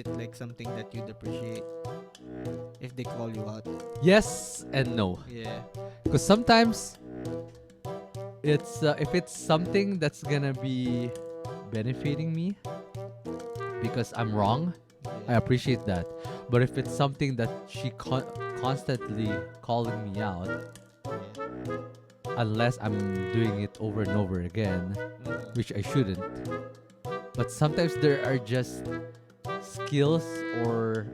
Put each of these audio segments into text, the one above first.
it like something that you'd appreciate if they call you out? Yes and no. Yeah. Because sometimes it's if it's something that's gonna be benefiting me because I'm wrong, I Yeah. appreciate that. But if it's something that she constantly calling me out, Yeah. unless I'm doing it over and over again, Mhm. which I shouldn't. But sometimes there are just skills or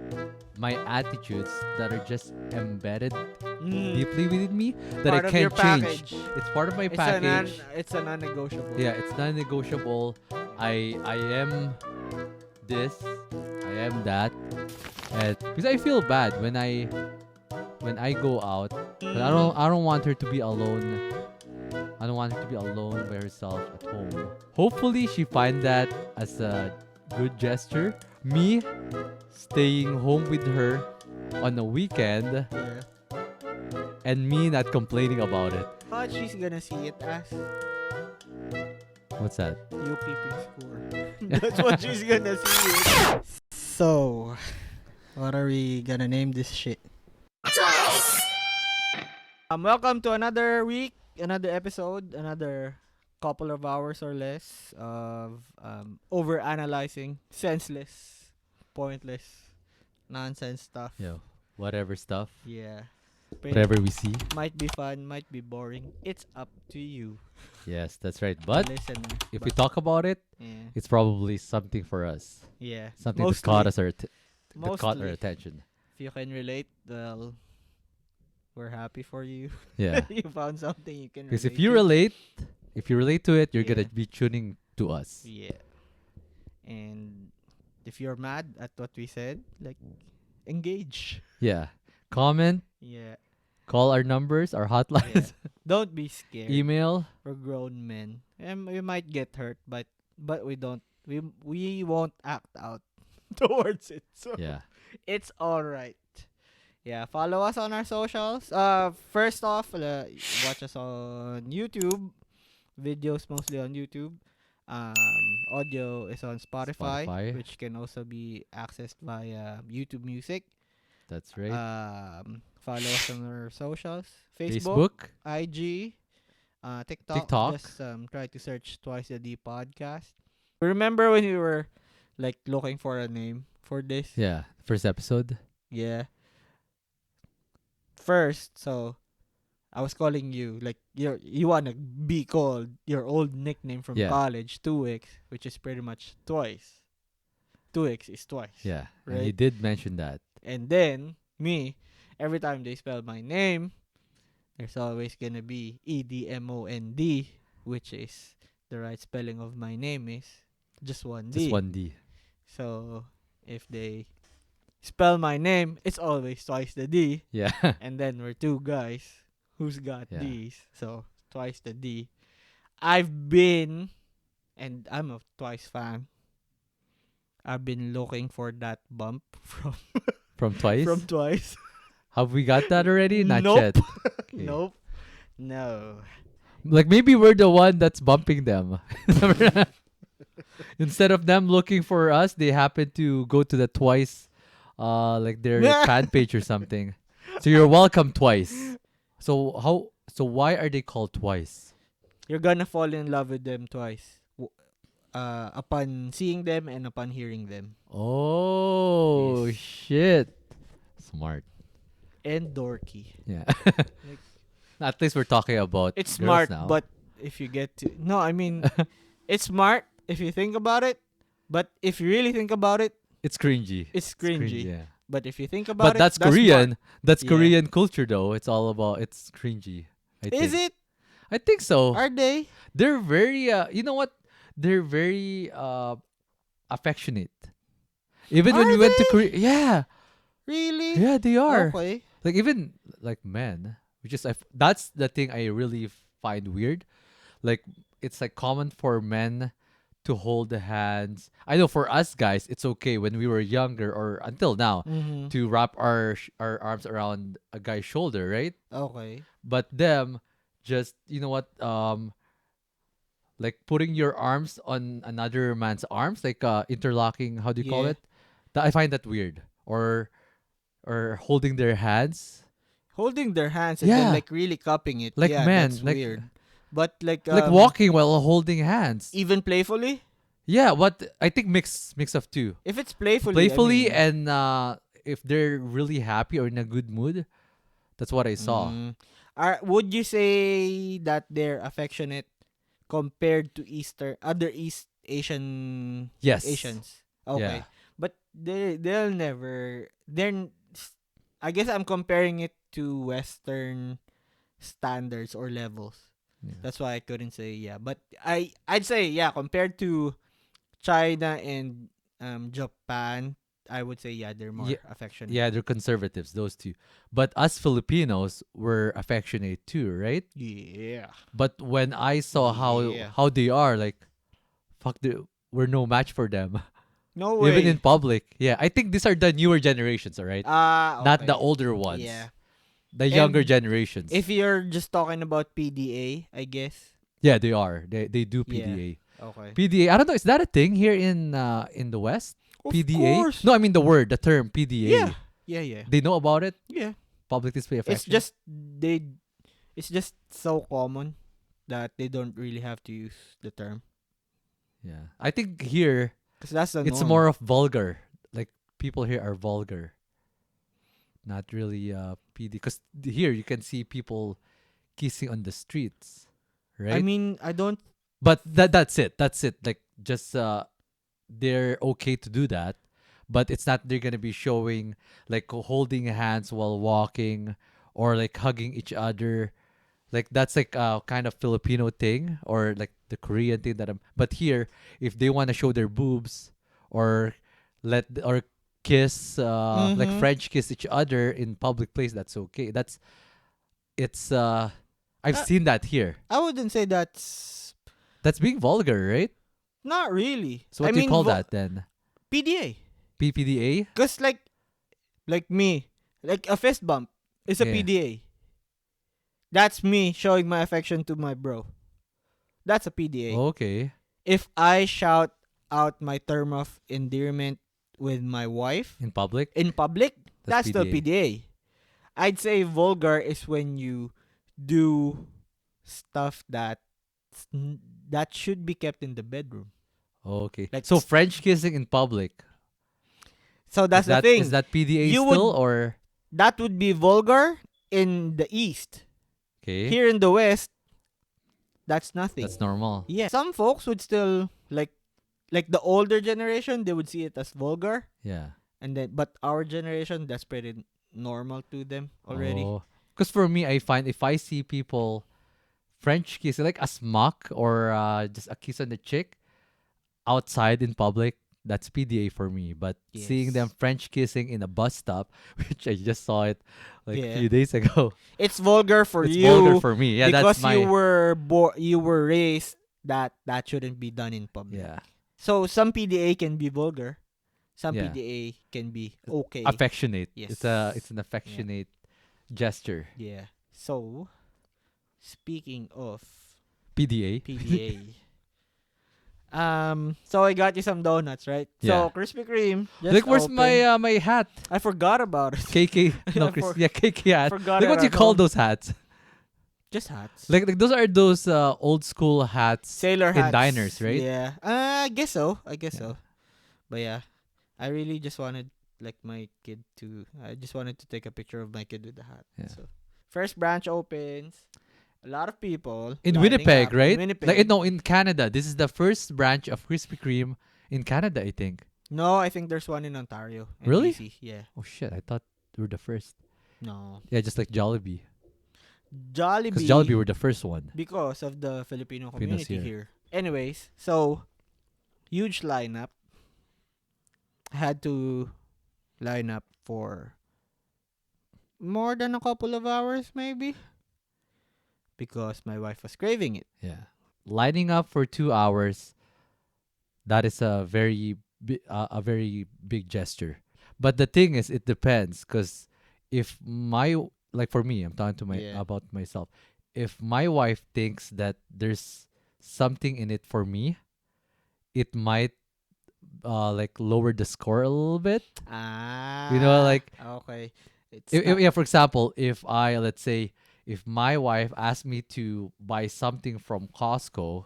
my attitudes that are just embedded deeply within me that I Part of your can't change. package. It's part of my It's a package. it's a non-negotiable. Yeah, it's non-negotiable. I am this, I am that, and because I feel bad when I go out, but I don't want her to be alone. I don't want her to be alone by herself at home. Hopefully, she find that as a good gesture. Me staying home with her on a weekend Yeah. and me not complaining about it. But she's gonna see it as What's that? you keeping score. That's what she's gonna see it. So, what are we gonna name this shit? Welcome to another week, another episode, another couple of hours or less of over analyzing senseless, pointless, nonsense stuff. Yo, whatever stuff, Yeah. whatever we see. Might be fun, might be boring. It's up to you, Yes, that's right. the But listener. if we talk about it, Yeah, it's probably something for us. yeah. Something Mostly, that caught us that caught our mostly. attention. If you can relate, well, we're happy for you. Yeah. You found something you can Because relate if you relate to it, you're Yeah. gonna be tuning to us. Yeah. And if you're mad at what we said, like, engage. Yeah. Comment, Yeah. call our numbers, our Yeah. hotlines, Don't be scared. email. We're grown men. And we might get hurt, but we don't. We won't act out towards it. So Yeah. it's all right. Yeah, follow us on our socials. First off, watch us on YouTube. Videos mostly on YouTube. Audio is on Spotify, Spotify. which can also be accessed via YouTube Music. That's right. Follow us on our socials: Facebook. IG, TikTok. TikTok. Just try to search Twice the D podcast. Remember when we were like looking for a name for this? Yeah. First episode. Yeah. First, so I was calling you like you wanna be called your old nickname from Yeah. college, 2X, which is pretty much twice. 2X is twice. Yeah. And Right. you did mention that. And then me, every time they spell my name, there's always gonna be EDMOND, which is the right spelling of my name is just one D. Just one D. So if they spell my name, it's always twice the D. Yeah. And then we're two guys who's got Yeah. D's. So twice the D. I've been, and I'm a Twice fan. I've been looking for that bump From Twice. from Twice. Have we got that already? Not Nope. yet. Okay. Nope. No. Like maybe we're the one that's bumping them. Instead of them looking for us, they happen to go to the Twice, like their fan page or something. So you're welcome Twice. So why are they called Twice? You're gonna fall in love with them twice. Upon seeing them and upon hearing them. Oh Yes. shit! Smart. And dorky. Yeah. Like, At least we're talking about it's girls smart, now. but if you get to no, I mean it's smart if you think about it, but if you really think about it, it's cringy. it's cringy. Yeah. But if you think about But that's smart. Korean. That's Yeah. Korean culture though. It's all about it's cringy. I Is think. it? I think so. Are they? They're very you know what? They're very affectionate. Even when Are we went to they? Korea, yeah. Really? Yeah, they are. Okay. Like even like men, which is that's the thing I really find weird. Like it's like common for men to hold the hands. I know for us guys, it's okay when we were younger or until now Mm-hmm. to wrap our arms around a guy's shoulder, right? Okay. But them just you know what like putting your arms on another man's arms, like interlocking. How do you call Yeah. it? I find that weird. Or holding their hands. Holding their hands and then Yeah. like really cupping it. Like, Yeah, man, that's weird. But like like walking while holding hands. even playfully, Yeah, but I think mix of two. if it's playfully, Playfully, I and mean, if they're really happy or in a good mood, that's what I saw. would you say that they're affectionate compared to other East Yes. Asians? Okay. Yeah. But they'll never I guess I'm comparing it to Western standards or levels. Yeah. That's why I couldn't say yeah. But I'd say yeah, compared to China and Japan, I would say yeah, they're more Yeah. affectionate. Yeah, they're conservatives, those two. But us Filipinos were affectionate too, right? Yeah. But when I saw Yeah. how they are, like, fuck, we're no match for them. No way. Even in public. Yeah, I think these are the newer generations, all right? Not the Okay. older ones. Yeah. The younger And generations. If you're just talking about PDA, I guess. Yeah, they are. They do Yeah. PDA. Okay. PDA. I don't know. Is that a thing here in the West? Of PDA. course. No, I mean the term PDA. Yeah. Yeah, yeah. They know about it. Yeah. Public display affection. It's just so common that they don't really have to use the term. Yeah. I think here Cuz that's the it's norm. more of vulgar. Like, people here are vulgar. Not really PD. Because here you can see people kissing on the streets, right? I mean, I don't But that's it. That's it. Like, just they're okay to do that, but it's not they're gonna be showing like holding hands while walking or like hugging each other. Like, that's like a kind of Filipino thing or like the Korean thing that I'm. But here, if they want to show their boobs or or kiss like Mhm. French kiss each other in public place, that's okay. It's I've Uh, seen that here. I wouldn't say that's That's being vulgar, right? not really. So what I do you mean, call that then? PDA. PPDA? Cuz like me, like a fist bump is a Yeah. PDA. That's me showing my affection to my bro. That's a PDA. Okay. If I shout out my term of endearment with my wife In public? in public, that's the PDA. PDA. I'd say vulgar is when you do stuff that should be kept in the bedroom. Okay. Like So French kissing in public. So that's is that, the thing. Is that PDA You still would- or That would be vulgar in the East. okay? Here in the West, that's nothing. That's normal. Yeah. Some folks would still like the older generation, they would see it as vulgar, Yeah. and then but our generation, that's pretty normal to them already. Because for me, I find if I see people French kissing, like a smock or just a kiss on the cheek outside in public, that's PDA for me. But seeing them Yes. French kissing in a bus stop, which I just saw it like a Yeah. few days ago, It's vulgar for it's you vulgar for me. Yeah, because that's my you were raised that shouldn't be done in public. yeah So some PDA can be vulgar, some Yeah. PDA can be okay. affectionate. Yes. It's an affectionate gesture. Yeah. So speaking of PDA. PDA. So I got you some donuts, right? Yeah. So Krispy Kreme. Just Like, where's opened- my hat? I forgot about it. KK. No, I Chris. for- Yeah, KK hat. forgot Like, what it do you at call home. those hats? Just hats. Like those are those old school hats sailor in hats. diners, right? Yeah. I guess so. Yeah. So. But yeah, I really just wanted like my kid to. I just wanted to take a picture of my kid with the hat. Yeah. So first branch opens. A lot of people In lining Winnipeg, up in right? Winnipeg. Like, no, in Canada. This is the first branch of Krispy Kreme in Canada, I think. No, I think there's one in Ontario. and Really? BC. Yeah. Oh shit! I thought we were the first. No. Yeah, just like Jollibee, Jollibee. because Jollibee were the first one. Because of the Filipino Filipinos community here. here. Anyways, so huge lineup. I had to line up for more than a couple of hours, maybe, because my wife was craving it. Yeah, lining up for 2 hours. That is a very big gesture. But the thing is, it depends. Because if like for me, I'm talking to Yeah. about myself. If my wife thinks that there's something in it for me, it might like lower the score a little bit. Ah, Like okay. It's if, not. yeah, for example, if I let's say if my wife asked me to buy something from Costco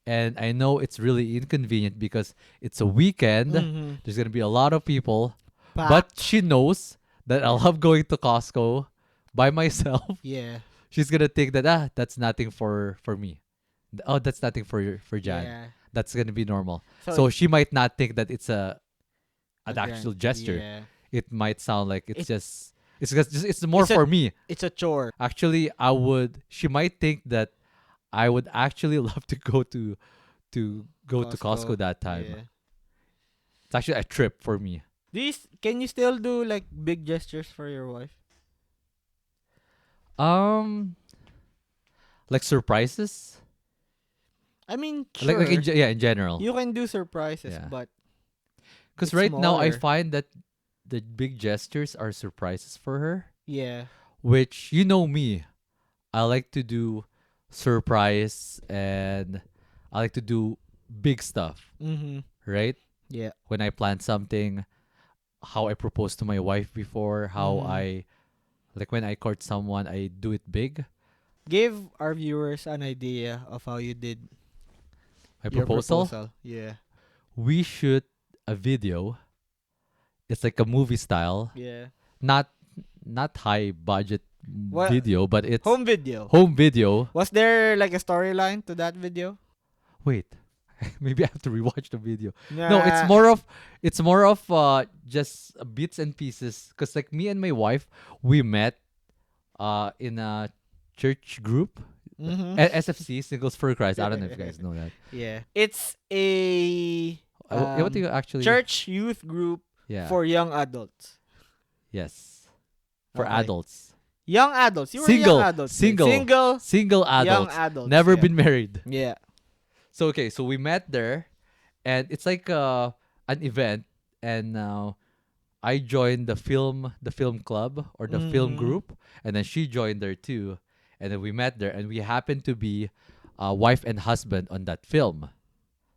and I know it's really inconvenient because it's a weekend, Mm-hmm. there's gonna be a lot of people, but Packed. she knows that I Yeah. love going to Costco by myself. Yeah. She's gonna think that that's nothing for me. Oh, that's nothing for Jan. Yeah. That's gonna be normal. So So it's she might not think that it's a an grand. actual gesture. Yeah. It might sound like It it's more it's a for me. it's a chore. Actually, she might think that I would actually love to go to Costco. Costco that time. Yeah. It's actually a trip for me. Can you still do like big gestures for your wife? Um, like surprises, I mean, like sure. yeah, in general. You can do surprises, Yeah, but because it's right now I smaller. find that the big gestures are surprises for her. Yeah. Which you know me, I like to do surprise and I like to do big stuff, Mm-hmm. right? Yeah. When I plan something, how I proposed to my wife before, how Mm-hmm. I like when I court someone, I do it big. Give our viewers an idea of how you did My your proposal, proposal. Yeah. we shoot a video. It's like a movie style, Yeah. not not high budget What video, but it's home video? home video. Was there like a storyline to that video? Wait, maybe I have to rewatch the video. No, Nah. it's more of just bits and pieces. Cause like me and my wife, we met in a church group, Mm-hmm. SFC Singles for Christ. I don't know if you guys know that. Yeah. It's a What do you actually? church youth group Yeah. for young adults. Yes. For Okay. adults. Young adults. You were young adults. then. Single. Single Single young adults. adults. Never yeah. been married. Yeah. So okay, so we met there, and it's like an event, and I joined the film club or the film Mm-hmm. group, and then she joined there too, and then we met there, and we happened to be wife and husband on that film.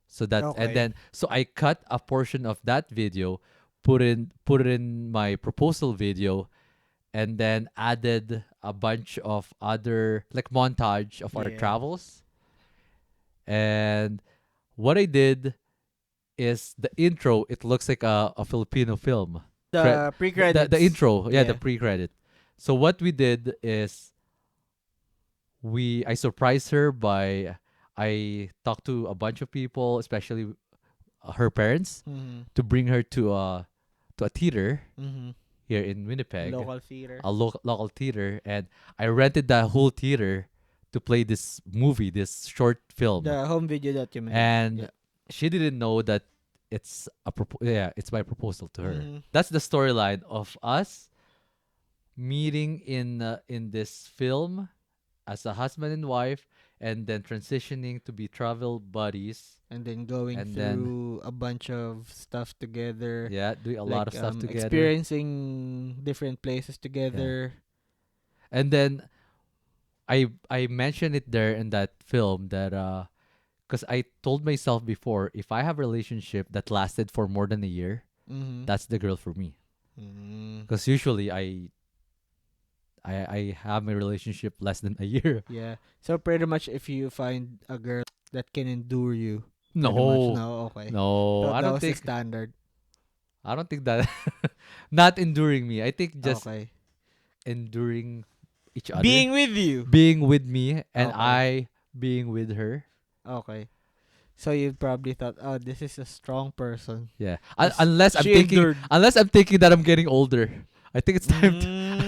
So that and Okay. then so I cut a portion of that video, put it in my proposal video, and then added a bunch of other like montage of our Yeah. travels. And what I did is the intro. It looks like a Filipino film. The pre-credits. The intro, yeah, the Yeah. pre-credit. So what we did is I surprised her by I talked to a bunch of people, especially her parents, Mm-hmm. to bring her to a theater Mm-hmm. here in Winnipeg, Local theater. a local theater, and I rented the whole theater to play this movie, this short film. The home video that you made. And Yeah. she didn't know that it's my proposal to her. Mhm. That's the storyline of us meeting in this film as a husband and wife, and then transitioning to be travel buddies, And then going and then through a bunch of stuff together. yeah, doing a lot of stuff together. Experiencing different places together. And then I mentioned it there in that film that because I told myself before, if I have a relationship that lasted for more than a year, Mm-hmm. that's the girl for me. Mm. Because usually I have my relationship less than a year. Yeah. So pretty much if you find a girl that can endure you. Pretty much, No, no, okay. no, Thought I that don't was the think standard. I don't think that not enduring me. I think just Okay. enduring each other, Being with you. being with me, and Okay. I being with her. Okay. So you probably thought, oh, this is a strong person. Yeah, Yes, unless I'm she thinking, endured. that I'm getting older. I think it's time.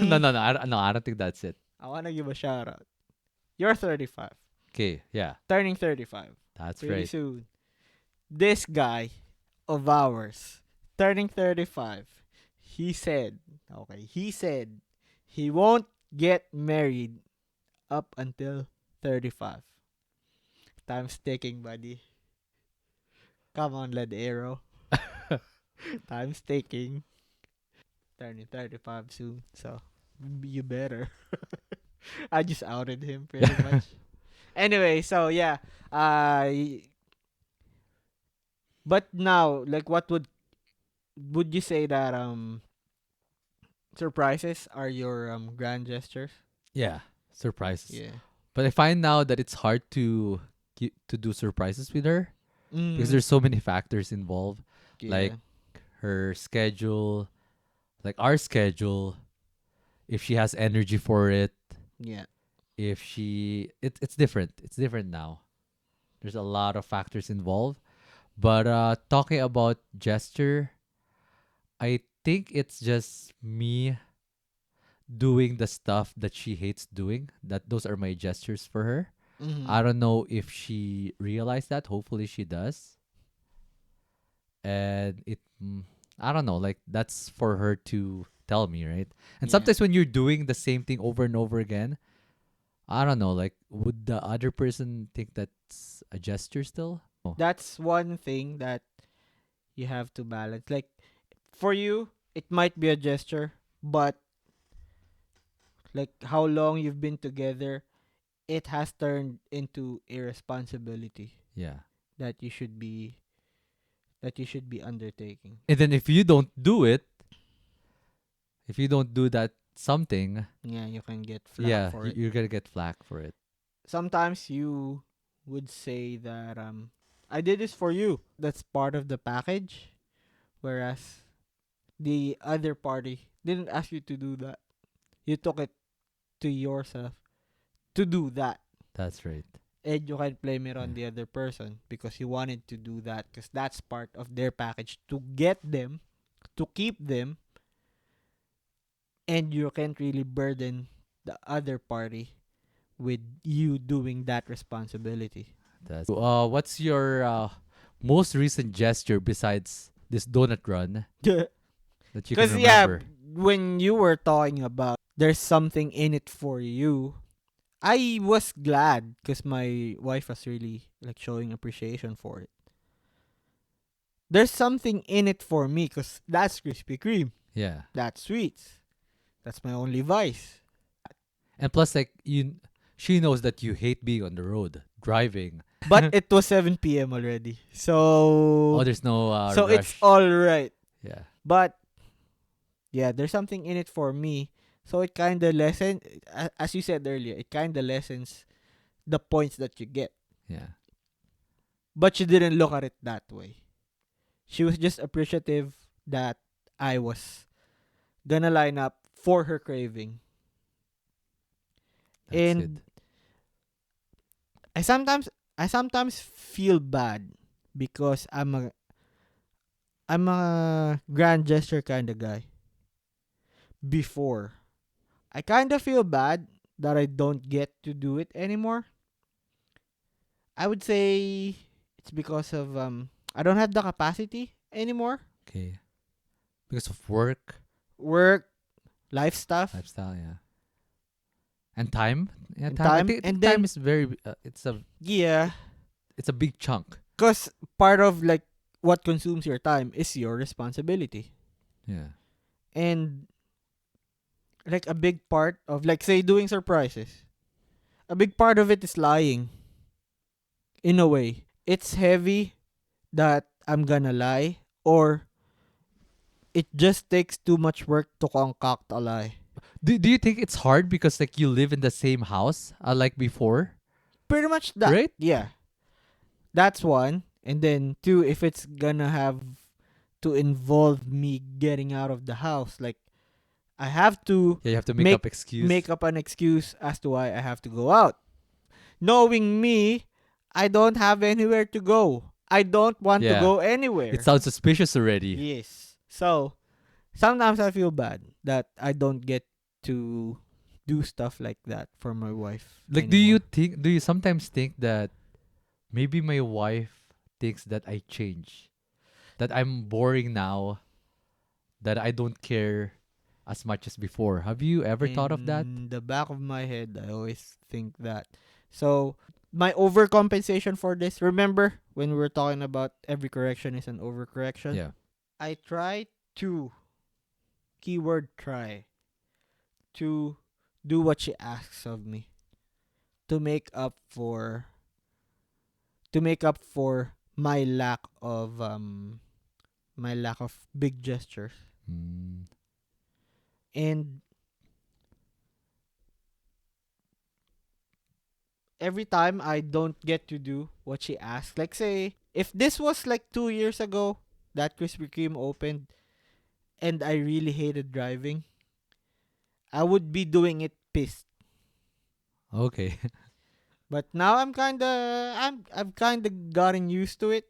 No, Mm. no, no. I don't think that's it. I want to give a shout out. You're 35. Okay, yeah, Turning 35. that's Pretty right. soon. This guy of ours, turning 35, he said he won't get married up until 35. Time's ticking, buddy. Come on, Led Arrow. Time's ticking. Turning 35 soon, so you better. I just outed him pretty much. Anyway, so yeah, But now, like, what would you say that surprises are your grand gestures? Yeah, surprises. Yeah. But I find now that it's hard to do surprises with her because Mm. there's so many factors involved, like Yeah. her schedule, like our schedule, if she has energy for it, Yeah. if it's different. It's different now. There's a lot of factors involved. But talking about gesture, I think it's just me doing the stuff that she hates doing. That those are my gestures for her. Mm. I don't know if she realized that. Hopefully she does. And I don't know, like that's for her to tell me, right? And Yeah. sometimes when you're doing the same thing over and over again, I don't know, like would the other person think that's a gesture still? Oh, That's one thing that you have to balance. Like, for you, it might be a gesture, but like how long you've been together, it has turned into a responsibility yeah. that you should be undertaking. And then if you don't do it, if you don't do that something, Yeah, you can get flack yeah, for it. you're gonna get flack for it. Sometimes you would say that I did this for you. That's part of the package, whereas the other party didn't ask you to do that. You took it to yourself to do that. That's right. And you can blame it on Yeah. the other person because you wanted to do that because that's part of their package to get them, to keep them, and you can't really burden the other party with you doing that responsibility. That's what's your most recent gesture besides this donut run that you can Because, yeah, remember? when you were talking about there's something in it for you, I was glad because my wife was really like showing appreciation for it. There's something in it for me because that's Krispy Kreme. Yeah. That's sweets. That's my only vice. And plus, like she knows that you hate being on the road driving. But it was 7 p.m. already. Oh, So there's no it's rush. all right. Yeah, But yeah, there's something in it for me. So it kind of as you said earlier, it kind of lessens the points that you get. yeah. But she didn't look at it that way. She was just appreciative that I was gonna line up for her craving. That's good. And I sometimes I sometimes feel bad because I'm a grand gesture kind of guy. Before, I kind of feel bad that I don't get to do it anymore. I would say it's because of I don't have the capacity anymore. Okay, because of work, Work, life stuff, lifestyle, yeah, and time. Yeah, and time. time. I think And time then is very. yeah, It's a big chunk. cuz part of like what consumes your time is your responsibility. Yeah, And like a big part of like say doing surprises. A big part of it is lying in a way. It's heavy that I'm gonna lie or it just takes too much work to concoct a lie. do you think it's hard because like you live in the same house like before, Pretty much that. right? Yeah. That's one. And then two, if it's gonna have to involve me getting out of the house, like I have to Yeah, you have to make make up excuse. make up an excuse as to why I have to go out. Knowing me, I don't have anywhere to go. I don't want to Yeah, go anywhere. it sounds suspicious already. Yes. So sometimes I feel bad that I don't get to do stuff like that for my wife Like, anymore. do you sometimes think that maybe my wife thinks that I change, that I'm boring now, that I don't care as much as before? Have you ever thought of that? In the back of my head, I always think that. So my overcompensation for this, remember when we were talking about every correction is an overcorrection? Yeah. I try to keyword try to do what she asks of me to make up for my lack of big gestures. Mm. And every time I don't get to do what she asks, like say if this was like 2 years ago that Krispy Kreme opened and I really hated driving, I would be doing it pissed. Okay. But now I've kinda gotten used to it.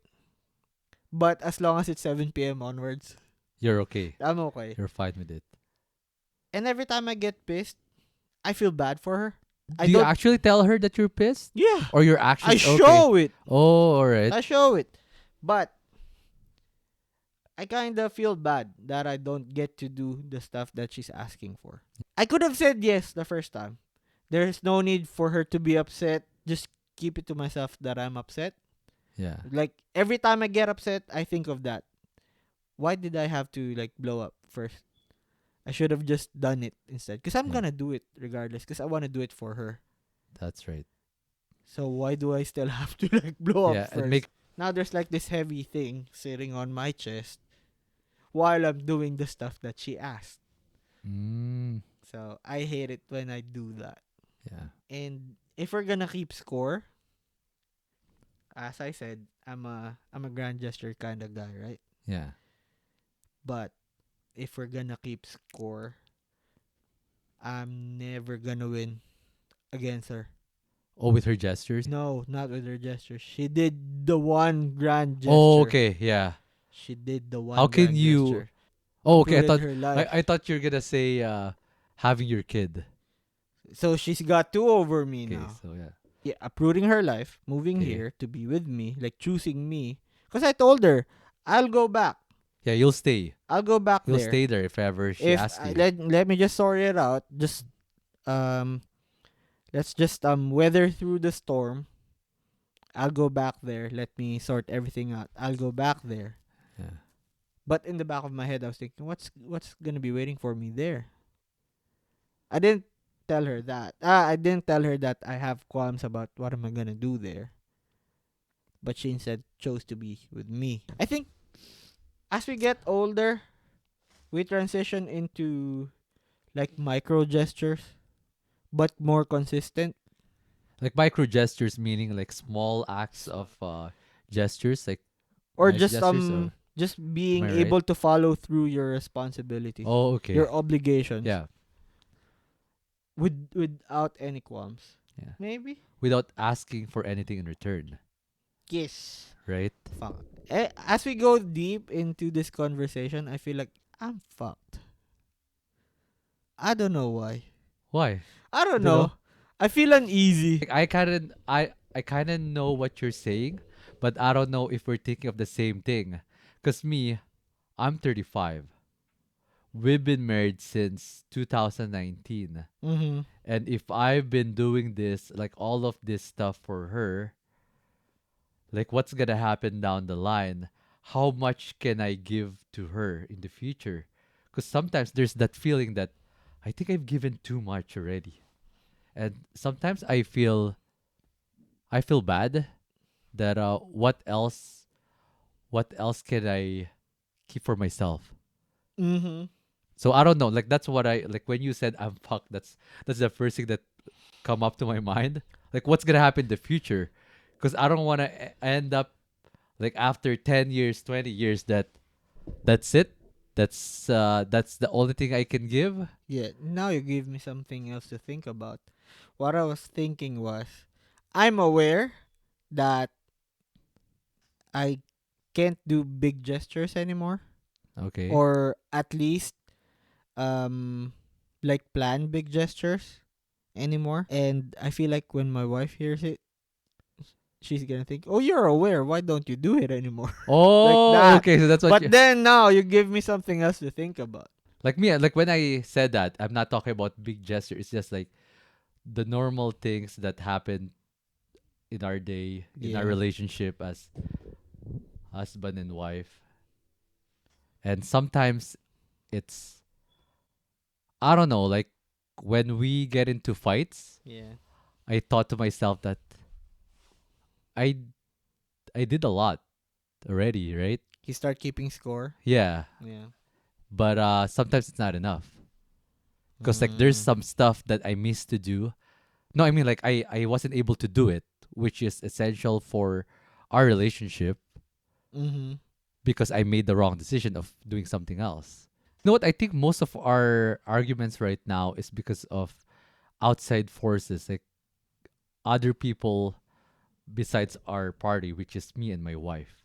But as long as it's 7 p.m. onwards, You're okay. I'm okay. You're fine with it. And every time I get pissed, I feel bad for her. I Do you don't. actually tell her that you're pissed? Yeah, Or your I actions? Okay. show it. Oh, alright. I show it. But I kind of feel bad that I don't get to do the stuff that she's asking for. I could have said yes the first time. There's no need for her to be upset. Just keep it to myself that I'm upset. Yeah. Like every time I get upset, I think of that. Why did I have to like blow up first? I should have just done it instead. Because I'm Yeah. gonna do it regardless. Because I want to do it for her. That's right. So why do I still have to like blow Yeah, up and first? make Now there's like this heavy thing sitting on my chest while I'm doing the stuff that she asked. mm, So I hate it when I do that. yeah. And if we're gonna keep score, as I said, I'm a grand gesture kind of guy, right? Yeah. But if we're gonna keep score, I'm never gonna win against her. Oh, with her gestures? No, not with her gesture. She did the one grand gesture. Oh, okay. Yeah. She did the one How can grand you gesture. Oh, okay. Included her life. I thought you were gonna say having your kid. So she's got two over me Okay, now. so yeah. Yeah, uprooting her life, moving Okay. here to be with me, like choosing me. Because I told her, I'll go back. Yeah, you'll stay. I'll go back You'll there. stay there if ever she If asks you. let me just sort it out. Just let's just weather through the storm. I'll go back there. Let me sort everything out. I'll go back there. Yeah. But in the back of my head, I was thinking, what's gonna be waiting for me there? I didn't tell her that. I didn't tell her that I have qualms about what am I gonna do there. But she instead chose to be with me. I think as we get older, we transition into like micro gestures, but more consistent. Like micro gestures meaning like small acts of gestures, like Or nice just gestures or just being am I right? able to follow through your responsibilities, Oh, okay. your obligations, Yeah. without any qualms. Yeah. Maybe. Without asking for anything in return, Yes. right? Fuck. As we go deep into this conversation, I feel like I'm fucked. I don't know why. Why? I don't Dunno. know. I feel uneasy. Like I kind of know what you're saying, but I don't know if we're thinking of the same thing. Cause me, I'm 35. We've been married since 2019. Mm-hmm. And if I've been doing this, like all of this stuff for her, like what's gonna happen down the line? How much can I give to her in the future? Because sometimes there's that feeling that I think I've given too much already. And sometimes I feel bad that what else can I keep for myself? Mm-hmm. So I don't know. Like that's what I like when you said I'm fucked. That's the first thing that come up to my mind. Like what's gonna happen in the future? Because I don't want to end up like after 10 years, 20 years that's it. That's the only thing I can give. Yeah. Now you give me something else to think about. What I was thinking was, I'm aware that I can't do big gestures anymore, Okay. or at least um like plan big gestures anymore. And I feel like when my wife hears it, she's gonna think, "Oh, you're aware. Why don't you do it anymore?" Oh, that. okay. So that's what But then now you give me something else to think about. like me. Like when I said that, I'm not talking about big gesture. It's just like the normal things that happen in our day, in our Yeah. relationship as husband and wife. And sometimes it's I don't know, like when we get into fights, Yeah. I thought to myself that I I did a lot. already, right? You start keeping score. Yeah. Yeah. But sometimes it's not enough. Because like there's Mm. some stuff that I missed to do. No, I mean like I wasn't able to do it, which is essential for our relationship Mm-hmm. because I made the wrong decision of doing something else. You know what? I think most of our arguments right now is because of outside forces, like other people besides our party, which is me and my wife.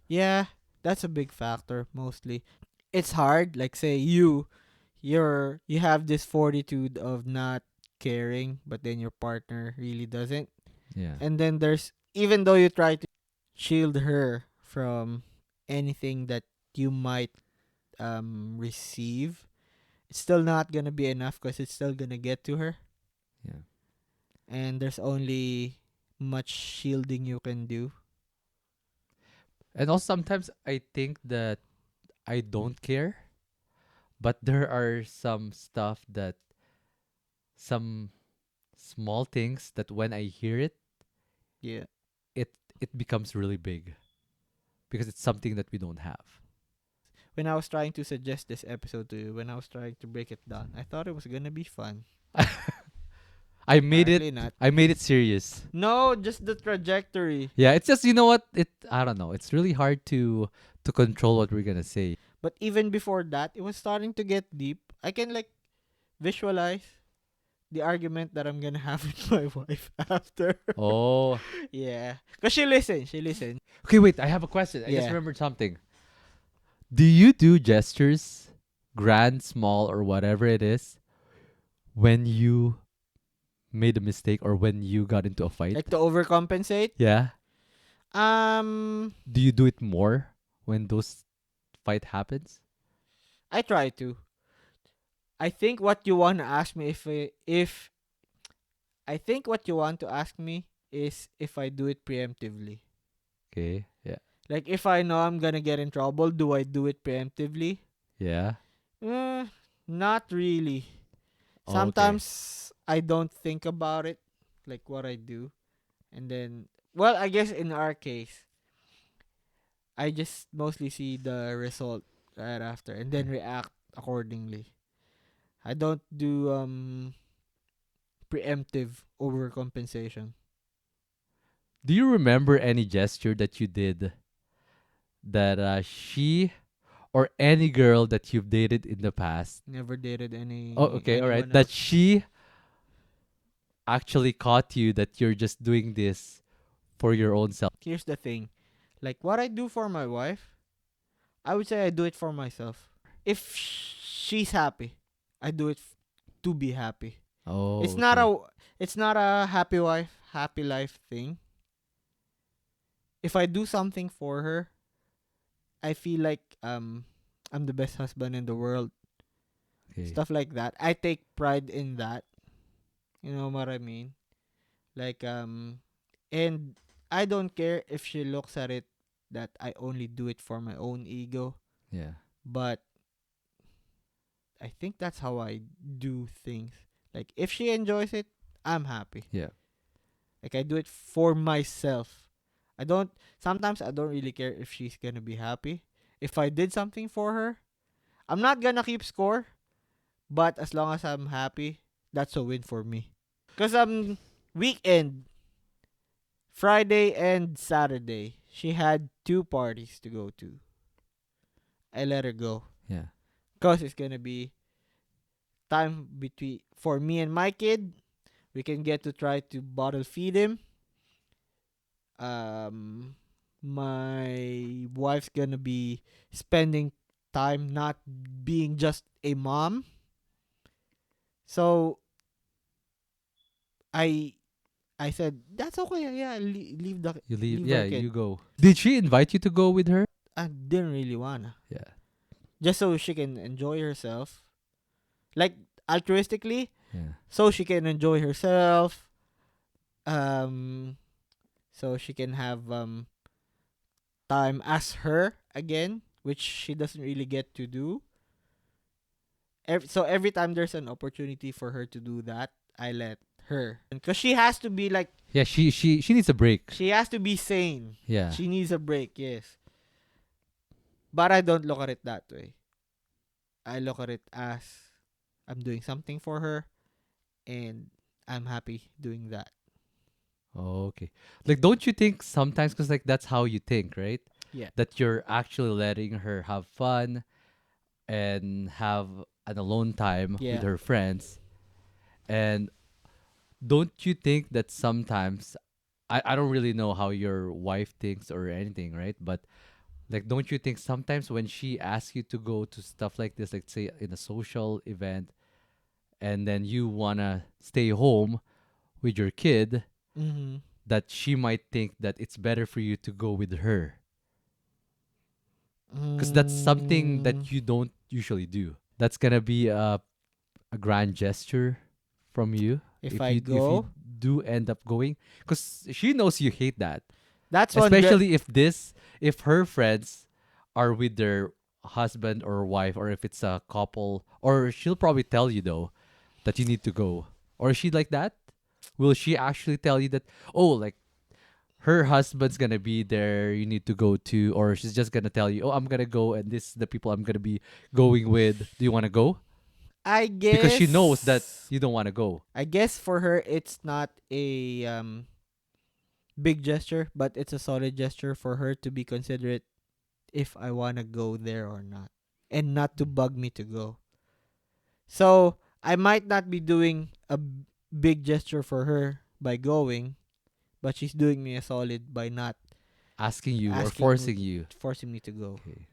Yeah, that's a big factor mostly. It's hard, like say you have this fortitude of not caring, but then your partner really doesn't. Yeah. And then there's, even though you try to shield her from anything that you might receive, it's still not gonna be enough because it's still gonna get to her, Yeah. and there's only much shielding you can do. And also sometimes I think that I don't care, but there are some stuff that some small things that when I hear it, Yeah. it it becomes really big because it's something that we don't have. When I was trying to suggest this episode to you, when I was trying to break it down, I thought it was gonna be fun. I made it Apparently not. I made it serious. No, just the trajectory. Yeah, it's just you know what? I don't know. It's really hard to control what we're gonna say. But even before that, it was starting to get deep. I can like visualize the argument that I'm gonna have with my wife after. Oh. Yeah, cause she listened. She listened. Okay, wait, I have a question. I just Yeah. remembered something. Do you do gestures, grand, small, or whatever it is, when you made a mistake or when you got into a fight? Like to overcompensate. Yeah. Um, Do you do it more when those fight happens? I try to. I think what you want to ask me if I think what you want to ask me is if I do it preemptively. Okay. Yeah. Like if I know I'm gonna get in trouble, do I do it preemptively? Yeah. Eh, not really. Oh, okay. Sometimes I don't think about it, like what I do, and then, well, I guess in our case, I just mostly see the result right after, and then react accordingly. I don't do preemptive overcompensation. Do you remember any gesture that you did that she or any girl that you've dated in the past? Never dated Oh, okay, all right. anyone That else. she actually caught you that you're just doing this for your own self. Here's the thing, like what I do for my wife, I would say I do it for myself. If she's happy, I do it to be happy. Oh, It's not okay. a it's not a happy wife, happy life thing. If I do something for her, I feel like I'm the best husband in the world. Okay. Stuff like that. I take pride in that. You know what I mean? Like and I don't care if she looks at it that I only do it for my own ego, Yeah. but I think that's how I do things. Like if she enjoys it, I'm happy. Yeah. Like I do it for myself. I don't Sometimes I don't really care if she's gonna be happy. If I did something for her, I'm not gonna keep score, but as long as I'm happy, that's a win for me. Cause weekend, Friday and Saturday, she had two parties to go to. I let her go. Yeah. Cause it's gonna be time between for me and my kid. We can get to try to bottle feed him. um my wife's gonna be spending time not being just a mom. So I I said that's okay. Yeah, You leave. leave Yeah, our you kid. go. Did she invite you to go with her? I didn't really wanna, Yeah. just so she can enjoy herself, like altruistically, Yeah. so she can enjoy herself. Um, so she can have time as her again, which she doesn't really get to do. So every time there's an opportunity for her to do that, I let her, because she has to be like Yeah, she needs a break. She has to be sane. Yeah. She needs a break, yes. But I don't look at it that way. I look at it as I'm doing something for her and I'm happy doing that. Okay. Like, don't you think sometimes, because like that's how you think, right? Yeah. That you're actually letting her have fun and have an alone time with Yeah. her friends. And don't you think that sometimes, I don't really know how your wife thinks or anything, right? But like, don't you think sometimes when she asks you to go to stuff like this, like say in a social event, and then you wanna stay home with your kid, Mm-hmm. that she might think that it's better for you to go with her? Because that's something Mm, that you don't usually do. That's gonna be a grand gesture from you if if I you go, do end up going, because she knows you hate that, that's one good. especially if her friends are with their husband or wife, or if it's a couple, or she'll probably tell you though that you need to go. Or is she like that? Will she actually tell you that, oh, like her husband's gonna be there, you need to go to, or she's just gonna tell you, oh, I'm gonna go and this is the people I'm gonna be going with, do you want to go? I Because she knows that guess. you don't want to go. I guess for her it's not a big gesture, but it's a solid gesture for her to be considerate if I wanna go there or not, and not to bug me to go. So I might not be doing a big gesture for her by going, but she's doing me a solid by not Asking you or asking me, forcing you. forcing me to go. Okay.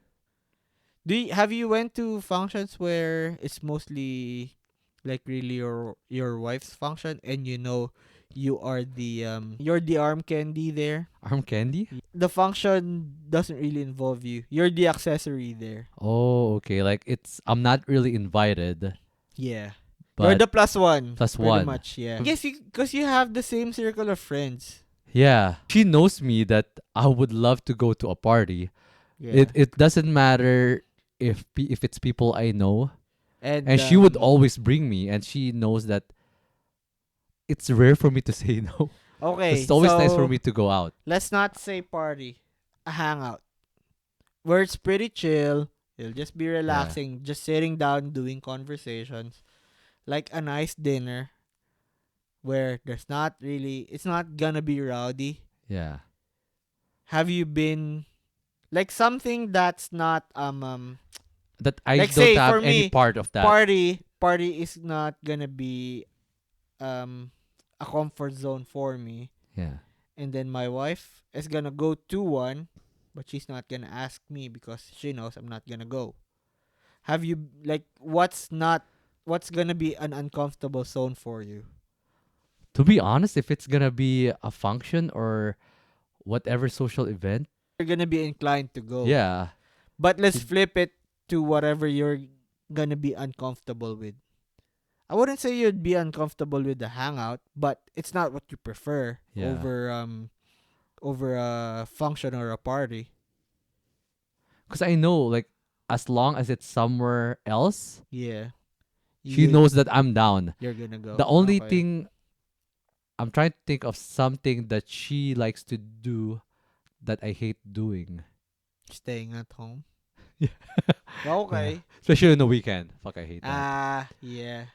Have you went to functions where it's mostly like really your wife's function and you know you are the you're the arm candy there? Arm candy? The function doesn't really involve you. You're the accessory there. Oh, okay. Like it's I'm not really invited, Yeah. You're but the plus one. plus Pretty one. much, yeah. I guess you because you have the same circle of friends. Yeah. She knows me that I would love to go to a party. Yeah. It doesn't matter if it's people I know, And and she would always bring me, and she knows that it's rare for me to say no. 'Cause okay, it's always nice for so me to go out. let's not say party. A hangout. Where it's pretty chill. You'll just be Yeah. relaxing, just sitting down doing conversations. Like a nice dinner where there's not really it's not gonna be rowdy. Yeah. Have you been like something that's not That I like don't say have for any me part of that. party is not gonna be a comfort zone for me, Yeah. and then my wife is gonna go to one, but she's not gonna ask me because she knows I'm not gonna go. Have you like what's gonna be an uncomfortable zone for you? To be honest, if it's gonna be a function or whatever social event, You're gonna be inclined to go, yeah. but let's It- flip it to whatever you're gonna be uncomfortable with. I wouldn't say you'd be uncomfortable with the hangout, but it's not what you prefer Yeah. over a function or a party. Because I know, like, as long as it's somewhere else, Yeah. she You knows that I'm down. you're gonna go. The only Okay. thing I'm trying to think of something that she likes to do that I hate doing. Staying at home. Yeah. Yeah. Okay. Especially on the weekend. Fuck, I hate that. Yeah.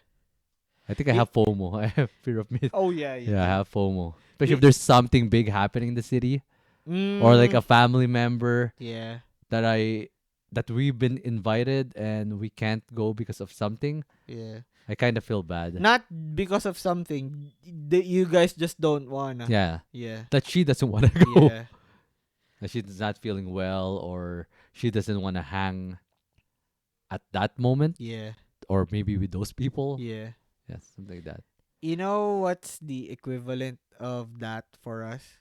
I think I Y- have FOMO. I have fear of missing. Oh yeah, Yeah, I have FOMO. Especially if Y- there's something big happening in the city, or like a family member yeah. that I that we've been invited and we can't go because of something. Yeah. I kind of feel bad. Not because of something you guys just don't wanna. Yeah. Yeah. That she doesn't want to go. Yeah. That she's not feeling well, or she doesn't want to hang at that moment, Yeah. or maybe with those people. Yeah. Yes, something like that. You know what's the equivalent of that for us?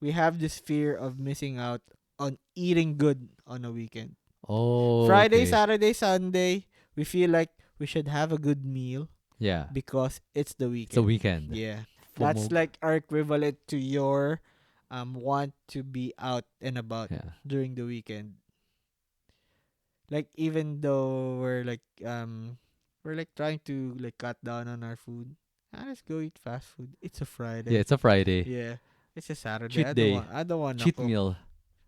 We have this fear of missing out on eating good on a weekend. Oh, Friday, okay. Saturday, Sunday, we feel like we should have a good meal Yeah. because it's the It's a weekend. weekend. Yeah. FOMO. That's like our equivalent to your want to be out and about Yeah. during the weekend. Like even though we're like trying to like cut down on our food. let's go eat fast food. It's a Yeah, Friday. it's a Friday. Yeah. It's a Saturday. Cheat day. I don't want to Cheat cook. meal.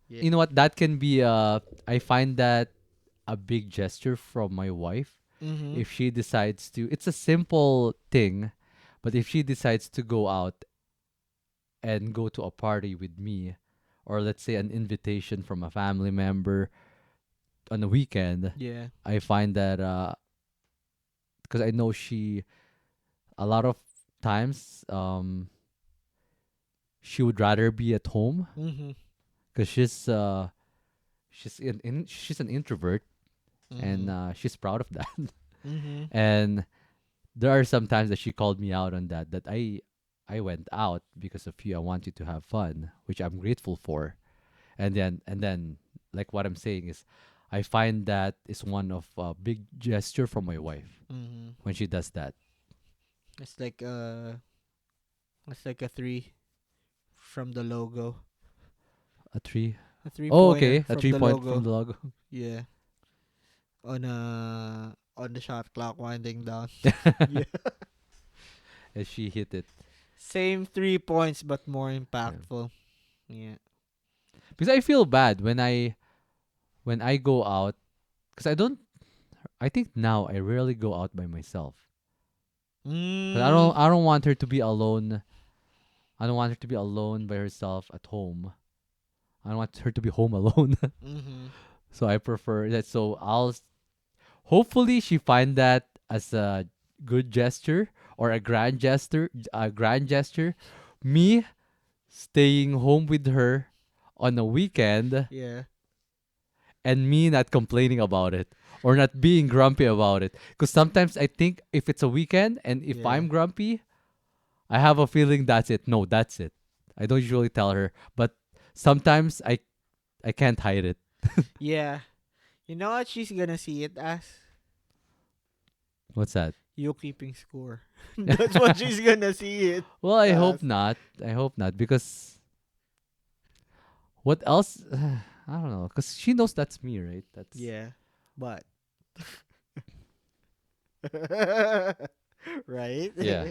Yeah. You know what? That can be I find that a big gesture from my wife Mhm. if she decides to. It's a simple thing, but if she decides to go out and go to a party with me, or let's say an invitation from a family member on the weekend, Yeah. I find that because I know a lot of times she would rather be at home Mhm. because she's an introvert, and Mhm. she's proud of that. Mhm. And there are some times that she called me out on that I went out because of you. I want you to have fun, which I'm grateful for. And then like what I'm saying is I find that is one of a big gesture from my wife Mhm. when she does that. It's like a 3 from the logo. A three. A three Oh, pointer okay. A from three the point from logo. the logo. Yeah. On the shot clock winding down. Yeah. And she hit it. Same 3 points but more Yeah. impactful. Yeah. Because I feel bad when I go out because I think now I rarely go out by myself. Cuz Mm. I don't want her to be alone. I don't want her to be alone by herself at home. I don't want her to be home alone. Mhm. So I prefer that. So hopefully she find that as a good gesture or a grand gesture. A grand gesture. Me staying home with her on a weekend Yeah. and me not complaining about it or not being grumpy about it. Because sometimes I think if it's a weekend and if Yeah. I'm grumpy, I have a feeling that's it. No, that's it. I don't usually tell her, but sometimes I can't hide it. Yeah. You know what she's gonna see it as? What's that? You keeping score. That's what she's gonna see it Well, I hope as. not. I hope not because what else? I don't know. Because she knows that's me, right? That's Yeah. But right? yeah,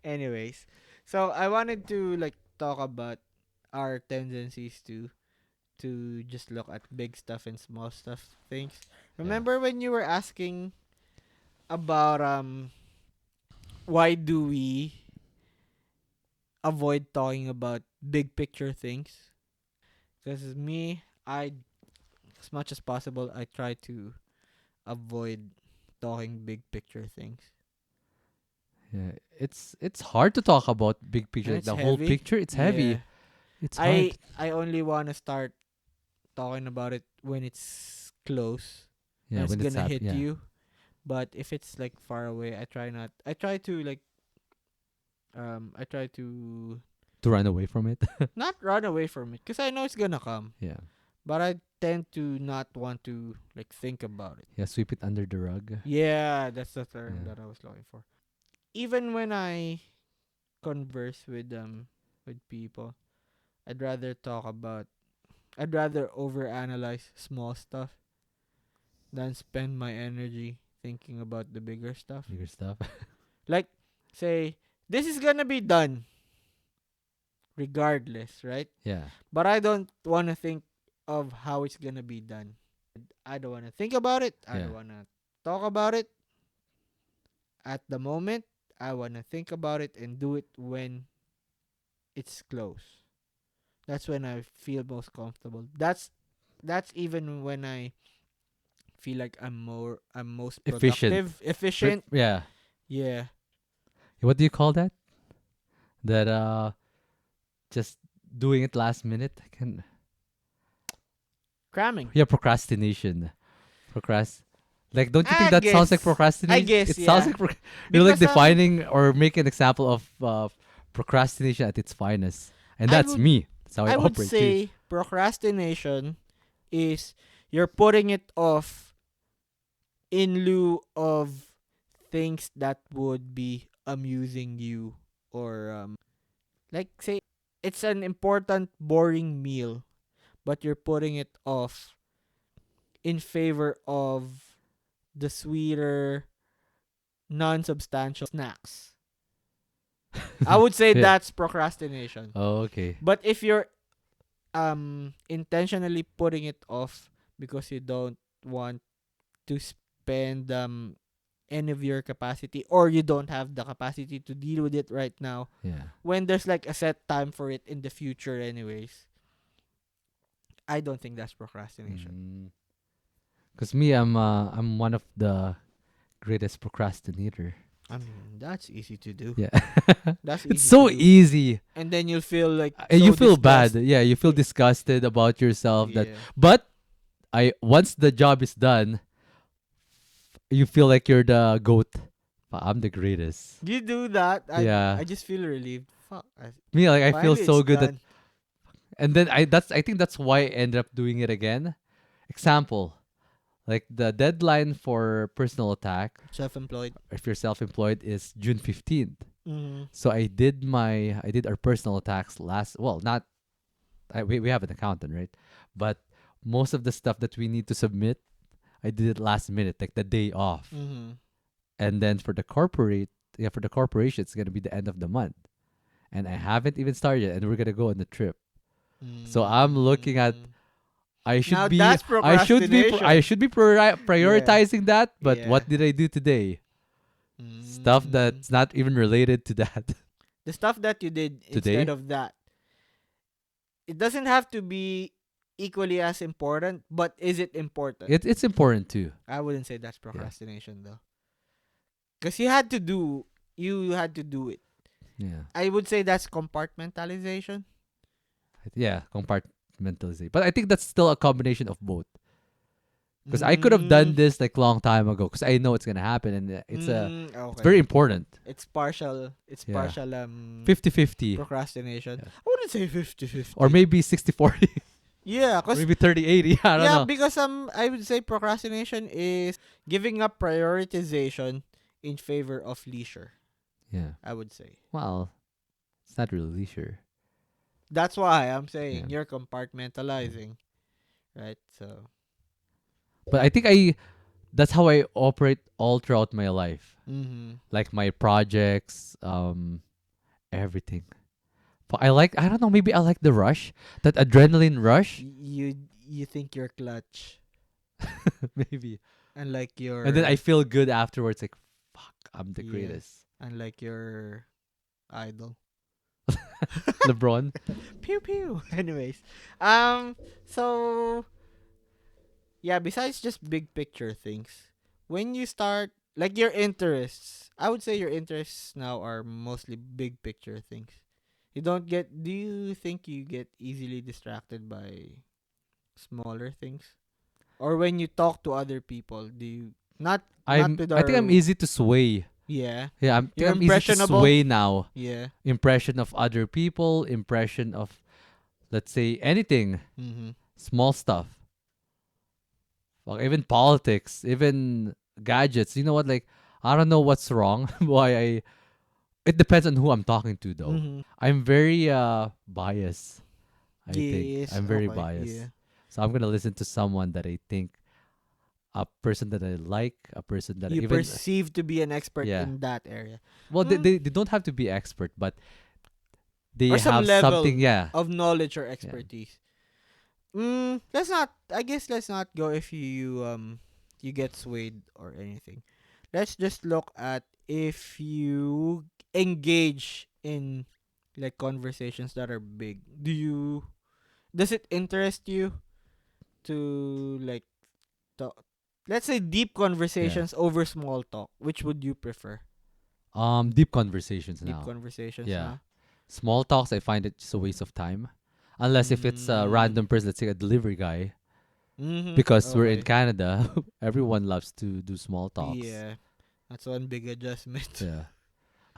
Anyways, so I wanted to like talk about our tendencies to just look at big stuff and small stuff things. yeah, Remember when you were asking about why do we avoid talking about big picture things? Because me, I as much as possible I try to avoid talking big picture things. yeah. It's hard to talk about big picture, And like it's the whole heavy. picture. It's heavy. Yeah. It's hard. I only want to start talking about it when it's close, when Yeah, it's when it's gonna happening. hit Yeah, you. But if it's like far away, I try not. I try to like I try to to run away from it. not run away from it because I know it's gonna come. Yeah, But I tend to not want to like think about it. yeah. Sweep it under the rug. Yeah, that's the term Yeah, that I was looking for. Even when I converse with people, I'd rather talk about I'd rather overanalyze small stuff than spend my energy thinking about the bigger stuff. bigger stuff. Like, say, this is gonna be done regardless, right? Yeah, But I don't want to think of how it's gonna be done. I don't want to think about it. I yeah. don't want to talk about it at the moment. I want to think about it and do it when it's close. That's when I feel most comfortable. That's even when I feel like I'm most Efficient. productive, efficient. Yeah. Yeah. What do you call that? That just doing it last minute. I can. Cramming. Yeah, procrastination. Procrast. Like, don't you think I that sounds like guess. I procrastination? guess, It sounds yeah. like you're like Because defining or making an example of procrastination at its finest, and I that's would me. That's how I I would operate too. say procrastination is you're putting it off in lieu of things that would be amusing you or like say it's an important boring meal but you're putting it off in favor of the sweeter non-substantial snacks. I would say Yeah. that's procrastination. Oh, okay. But if you're intentionally putting it off because you don't want to spend any of your capacity, or you don't have the capacity to deal with it right now, Yeah. when there's like a set time for it in the future anyways, I don't think that's procrastination. Cause me, I'm one of the greatest procrastinator. I mean, that's easy to do. Yeah. That's It's easy so to do. easy. And then you'll feel like You so feel bad. disgust- Yeah, you feel disgusted about yourself that Yeah. but I once the job is done, you feel like you're the goat. I'm the greatest. You do that. Yeah. I just feel relieved. Fuck. Me like I feel Finally so it's good that done. and then I think that's why I ended up doing it again. Example, like the deadline for personal attack Self-employed. if you're self-employed is June 15th. Mm-hmm. So I did our personal attacks last well not we have an accountant, right? But most of the stuff that we need to submit, I did it last minute, like the day off. Mm-hmm. And then for the corporation, it's gonna be the end of the month, and I haven't even started yet, and we're gonna go on the trip. So I'm looking at I should Now be that's I should be prioritizing that, but Yeah. what did I do today? Stuff Mm. that's not even related to that. The stuff that you did Today? instead of that. It doesn't have to be equally as important, but is it important? It's important too. I wouldn't say that's procrastination though. Cuz you had to do it. Yeah. I would say that's compartmentalization. Yeah, compartmentalization. But I think that's still a combination of both. Because I could have done this like long time ago. Because I know it's gonna happen, and it's okay. very important. It's partial. It's Yeah. partial 50-50. procrastination. Yeah. I wouldn't say 50-50. Or maybe 60-40. yeah, Or cause maybe 30-80. I don't yeah, know. because I would say procrastination is giving up prioritization in favor of leisure. Yeah. I would say. Well, it's not really leisure. That's why I'm saying Yeah. you're compartmentalizing, right? So. But I think that's how I operate all throughout my life. Mm-hmm. Like my projects, everything. But I don't know, maybe I like the rush, that adrenaline rush. You think you're clutch, Maybe. unlike your And then I feel good afterwards, like, fuck, I'm the Yeah. greatest. unlike your idol. LeBron. Pew pew. Anyways, so yeah, besides just big picture things, when you start like your interests, I would say your interests now are mostly big picture things. Do you think you get easily distracted by smaller things? Or when you talk to other people, do you not I think I'm easy to sway. Yeah. Yeah, I think You're I'm easy to impressionable? sway now. Yeah. Impression of other people, impression of, let's say, anything, Mhm. small stuff. Fuck, even politics, even gadgets. You know what? Like, I don't know what's wrong. Why I. It depends on who I'm talking to, though. Mhm. I'm very biased. I think Yes. I'm very okay, biased. Yeah. So I'm gonna listen to someone that I think, a person that I like, a person that You even perceive to be an expert Yeah. in that area. well, Mm. they don't have to be expert, but they Or some have level something. Yeah, of knowledge or expertise. Let's not go if you get swayed or anything. Let's just look at if you engage in like conversations that are big. Does it interest you to like talk, let's say deep conversations over small talk? Which would you prefer? deep conversations Deep now. conversations, Yeah. huh? Small talks, I find it just a waste of time, unless if it's a random person, let's say a delivery guy. Mm-hmm. Because we're in Canada, everyone loves to do small talks. Yeah. That's one big adjustment. Yeah.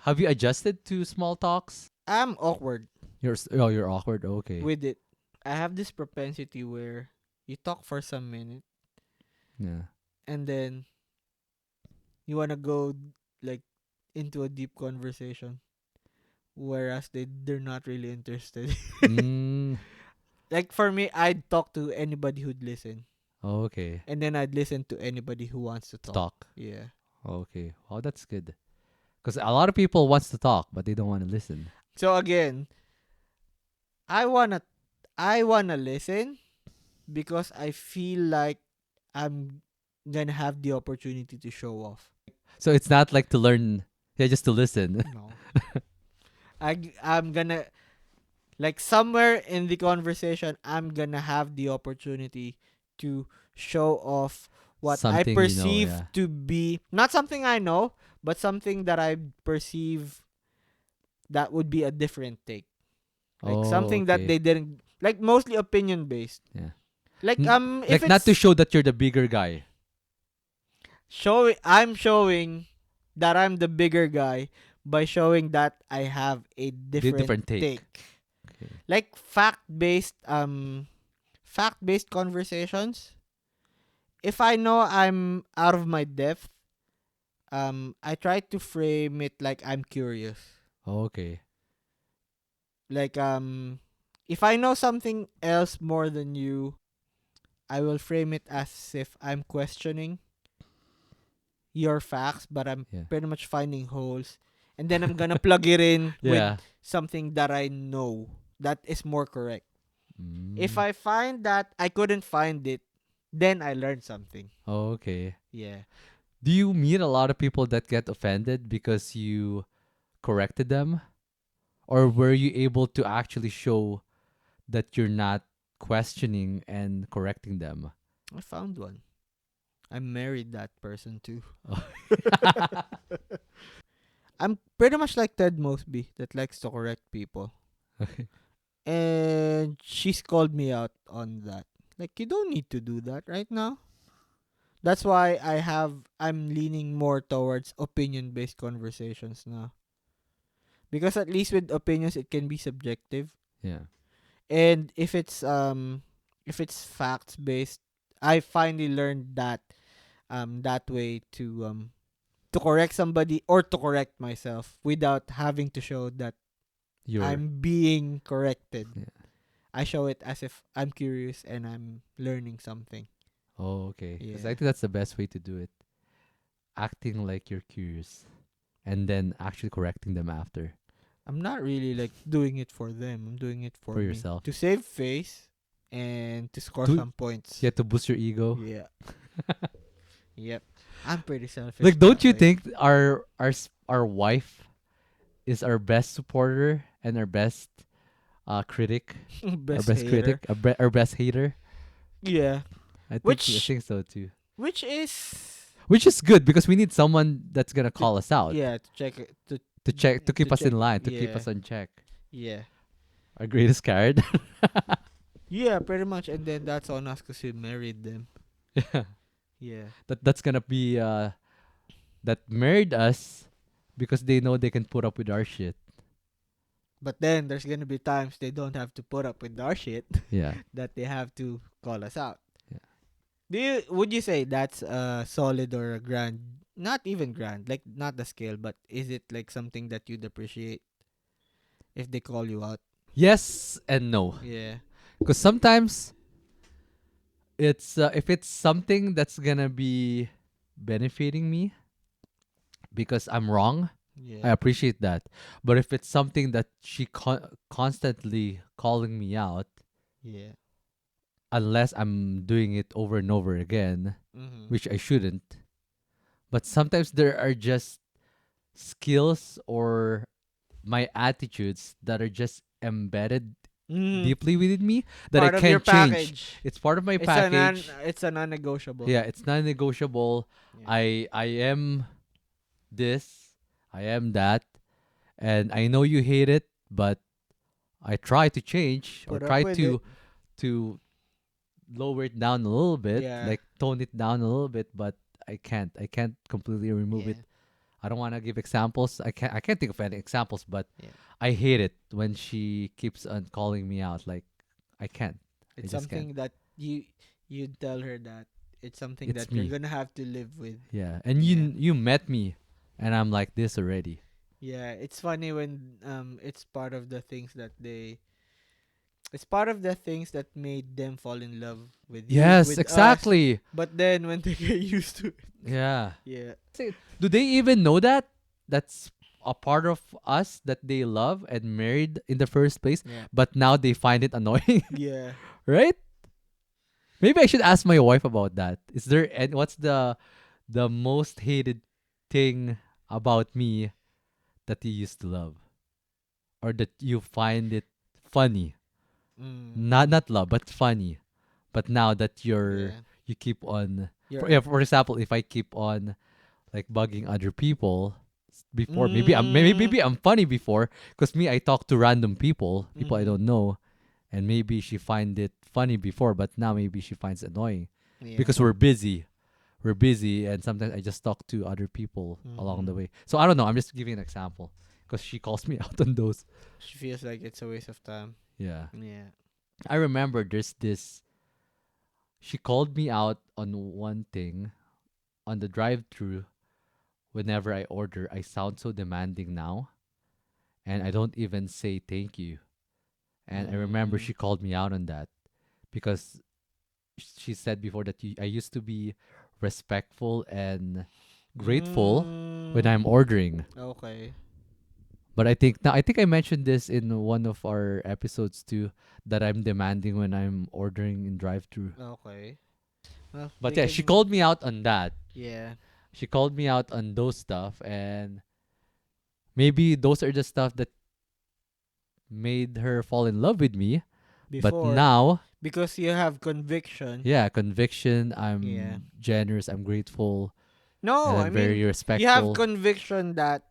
Have you adjusted to small talks? I'm awkward You're awkward. Okay. with it. I have this propensity where you talk for some minute Yeah. and then you wanna go like into a deep conversation, whereas they're not really interested. mm, Like for me, I'd talk to anybody who'd listen, okay. and then I'd listen to anybody who wants to talk. Talk. Yeah. Okay. Well, that's good. Because a lot of people wants to talk, but they don't want to listen. So again, I wanna I wanna listen because I feel like I'm gonna have the opportunity to show off. So it's not like to learn, yeah, just to listen. No. I'm gonna, like, somewhere in the conversation I'm gonna have the opportunity to show off what I Something you know, perceive yeah. to be not something I know, but something that I perceive that would be a different take. Like Oh, something that okay. they didn't, like, mostly opinion based. Yeah. Like N- if like not to it's show that you're the bigger guy. I'm showing that I'm the bigger guy by showing that I have a different Different take. take. Okay. Like fact based conversations. If I know I'm out of my depth, I try to frame it like I'm curious. Okay. Like if I know something else more than you, I will frame it as if I'm questioning your facts, but I'm Yeah. pretty much finding holes. And then I'm gonna plug it in with Yeah. something that I know that is more correct. If Mm. I find that I couldn't find it, then I learned something. Okay. Yeah. Do you meet a lot of people that get offended because you corrected them? Or were you able to actually show that you're not questioning and correcting them? I found one. I married that person too. Oh. I'm pretty much like Ted Mosby that likes to correct people. Okay. And she's called me out on that. Like, you don't need to do that right now. That's why I'm leaning more towards opinion based conversations now. Because at least with opinions it can be subjective. Yeah. And if it's facts based, I finally learned that way to correct somebody or to correct myself without having to show that You're I'm being corrected. yeah. I show it as if I'm curious and I'm learning something. Oh, okay. Because I Yeah. think that's the best way to do it. Acting like you're curious and then actually correcting them after I'm not really like doing it for them. I'm doing it for for me. yourself. To save face and to score To some points. yeah, to boost your ego. Yeah. Yep. I'm pretty selfish Like, don't that you way. think our wife is our best supporter and our best critic, our Best best hater. critic, our best hater? Yeah. I Which think so too. which is Which is good because we need someone that's gonna to, call us out yeah, to check it to check to keep us check in line, to keep yeah. us on check. Yeah. Our greatest card. Yeah, pretty much, and then that's on us because we married them. Yeah. Yeah. That's gonna be that married us because they know they can put up with our shit. But then there's gonna be times they don't have to put up with our shit Yeah. that they have to call us out. Yeah. Would you say that's solid or a grand? Not even grand, like not the scale, but is it like something that you'd appreciate if they call you out? Yes and no. Yeah. Because sometimes it's if it's something that's gonna be benefiting me because I'm wrong, I Yeah. appreciate that. But if it's something that she constantly calling me out, Yeah. unless I'm doing it over and over again, Mhm. which I shouldn't. But sometimes there are just skills or my attitudes that are just embedded Mhm. deeply within me that I Part of your can't change. package. It's part of my package. It's a non-negotiable. Yeah, it's non-negotiable. Yeah. I am this, I am that, and I know you hate it, but I try to change or Put up try with it. to lower it down a little bit, Yeah. like tone it down a little bit, but I can't. I can't completely remove Yeah. it. I don't want to give examples. I can't think of any examples, but Yeah. I hate it when she keeps on calling me out. Like I can't. I It's just can't. something that you tell her that it's something It's that you're me. gonna have to live with. Yeah. And Yeah. you met me and I'm like this already. Yeah, it's funny when it's part of the things that It's part of the things that made them fall in love with you, Yes, with us. exactly. But then when they get used to it, Yeah. yeah. Do they even know that? That's a part of us that they love and married in the first place, Yeah. but now they find it annoying, Yeah. right? Maybe I should ask my wife about that. Is there and what's the most hated thing about me that you used to love or that you find it funny? Mm, Not love, but funny. But now that yeah. you keep on You're for example, if I keep on like bugging other people before, mm, maybe I'm funny before because me I talk to random people I mm-hmm. don't know, and maybe she find it funny before, but now maybe she finds it annoying Yeah. because we're busy and sometimes I just talk to other people along Mm-hmm. the way. So I don't know. I'm just giving an example because she calls me out on those. She feels like it's a waste of time. Yeah, Yeah. I remember there's this. She called me out on one thing on the drive-through. Whenever I order, I sound so demanding now, and I don't even say thank you. And I remember Mm, she called me out on that because she said before that I used to be respectful and grateful when mm, I'm ordering. okay. But I think I mentioned this in one of our episodes too, that I'm demanding when I'm ordering in drive-through. Okay. Well, But they yeah, she can. called me out on that. Yeah. She called me out on those stuff, and maybe those are the stuff that made her fall in love with me. But Before, now, because you have conviction. yeah, conviction, Yeah. I'm generous, I'm grateful, and No, I I'm very mean, you have respectful. conviction that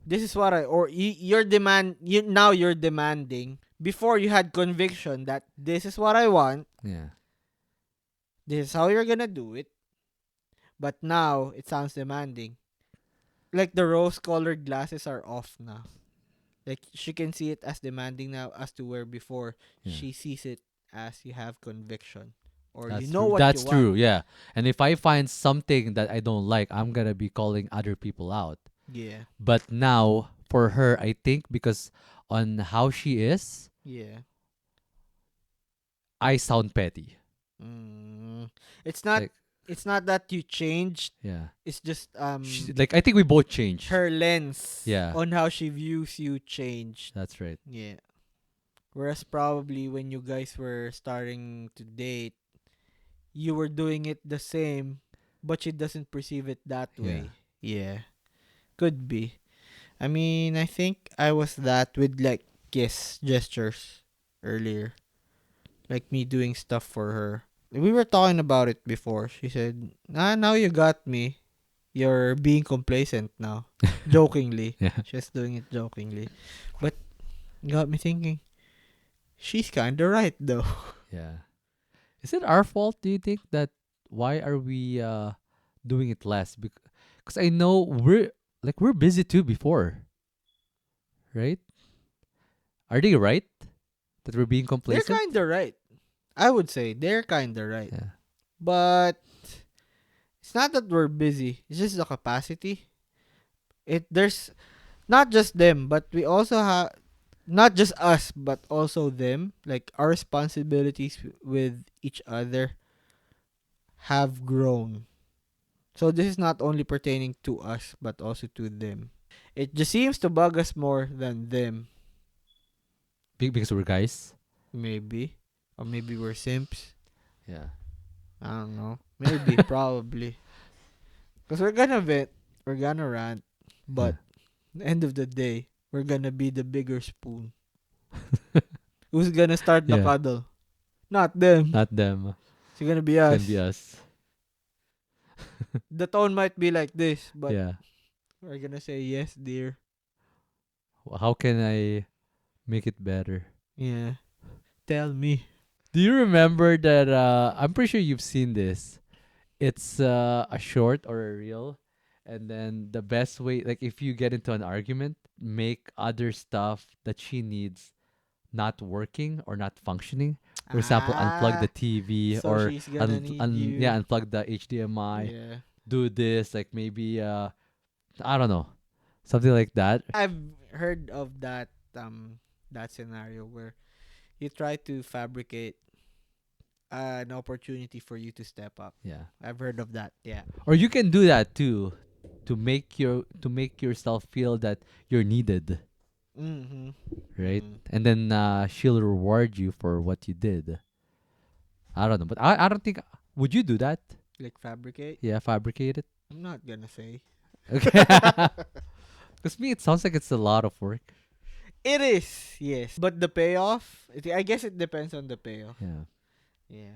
this is what or you're demand. You now you're demanding. Before you had conviction that this is what I want. Yeah. This is how you're gonna do it. But now it sounds demanding. Like the rose-colored glasses are off now. Like she can see it as demanding now as to where before Yeah. she sees it as you have conviction or you That's know true. what you That's want. true. Yeah. And if I find something that I don't like, I'm going to be calling other people out. Yeah. But now for her, I think because on how she is, Yeah. I sound petty. Mm. It's not Like, it's not that you changed. yeah. It's just Like I think we both changed. her lens Yeah. on how she views you changed. That's right. Yeah. Whereas probably when you guys were starting to date, you were doing it the same, but she doesn't perceive it that Yeah. way. Yeah. Could be. I mean, I think I was that with like kiss gestures earlier. Like me doing stuff for her. We were talking about it before. She said, now you got me. You're being complacent now." Jokingly. Yeah. She's doing it jokingly. But got me thinking, she's kinda right though. Yeah. Is it our fault, do you think, that why are we doing it less? Because I know we're busy too before, right? Are they right that we're being They're complacent? kinda right. I would say they're kinda right. Yeah. But it's not that we're busy. It's just the capacity. There's not just them, but we also have not just us, but also them. Like our responsibilities with each other have grown. So this is not only pertaining to us, but also to them. It just seems to bug us more than them, Because we're guys. maybe, or maybe we're simps. Yeah. I don't know. Maybe, probably, because we're gonna vent, we're gonna rant, Yeah. but the end of the day, we're gonna be the bigger spoon. Who's gonna start the Yeah. cuddle? Not them. Not them. It's gonna be It's us. gonna be us. The tone might be like this, but Yeah. we're gonna say yes, dear. How can I make it better? Yeah. Tell me. Do you remember that? I'm pretty sure you've seen this. It's a short or a reel, and then the best way, like if you get into an argument, make other stuff that she needs not working or not functioning. For example, unplug the Ah, TV so or she's gonna need you. yeah, unplug the HDMI. Yeah. Do this, like maybe I don't know, something like that. I've heard of that that scenario where you try to fabricate an opportunity for you to step up. Yeah. I've heard of that. Yeah. Or you can do that too, to make yourself feel that you're needed, Mm-hmm. right? Mm. And then she'll reward you for what you did. I don't know, but I don't think, would you do that? Like fabricate? Yeah, fabricate it. I'm not gonna say. Okay. Because me, it sounds like it's a lot of work. It is, yes. But the payoff, I guess it depends on the payoff. Yeah. Yeah.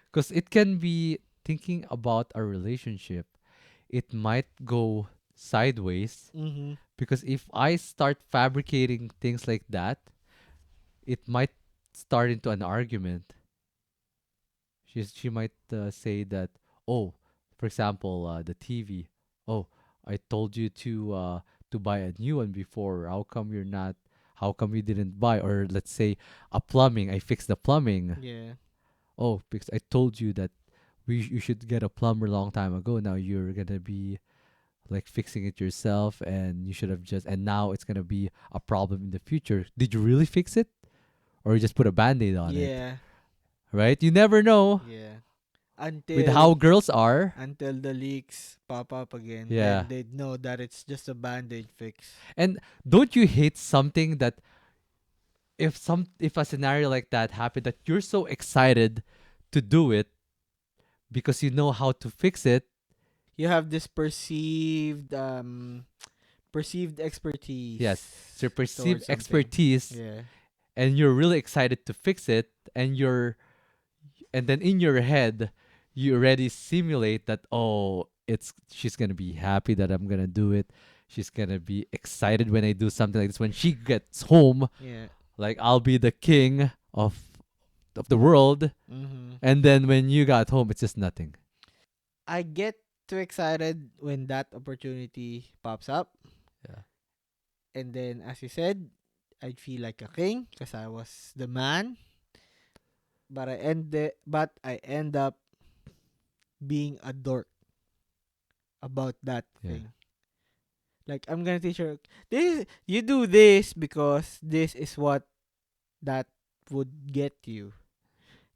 Because it can be thinking about a relationship, it might go sideways. Mm-hmm. Because if I start fabricating things like that, it might start into an argument. She might say that, oh, for example, the TV. Oh, I told you to buy a new one before. How come you're not? How come you didn't buy? Or let's say a plumbing. I fixed the plumbing. Yeah. Oh, because I told you that you should get a plumber long time ago. Now you're gonna be like fixing it yourself, and you should have just. And now it's gonna be a problem in the future. Did you really fix it, or you just put a band-aid on it? Yeah. Right? You never know Yeah. with how Until girls are. until the leaks pop up again, Yeah. then they'd know that it's just a band-aid fix. And don't you hate something that if a scenario like that happened, that you're so excited to do it because you know how to fix it. You have this perceived expertise. Yes, it's your perceived towards something. expertise, Yeah. and you're really excited to fix it, and then in your head you already simulate that, oh, it's she's gonna be happy that I'm gonna do it. She's gonna be excited when I do something like this. When she gets home, Yeah. like I'll be the king of the world. Mm-hmm. And then when you got home, it's just nothing. I get too excited when that opportunity pops up. Yeah. And then, as you said, I'd feel like a king because I was the man. But I end up being a dork about that Yeah. thing. Like I'm gonna teach her this. You do this because this is what that would get you.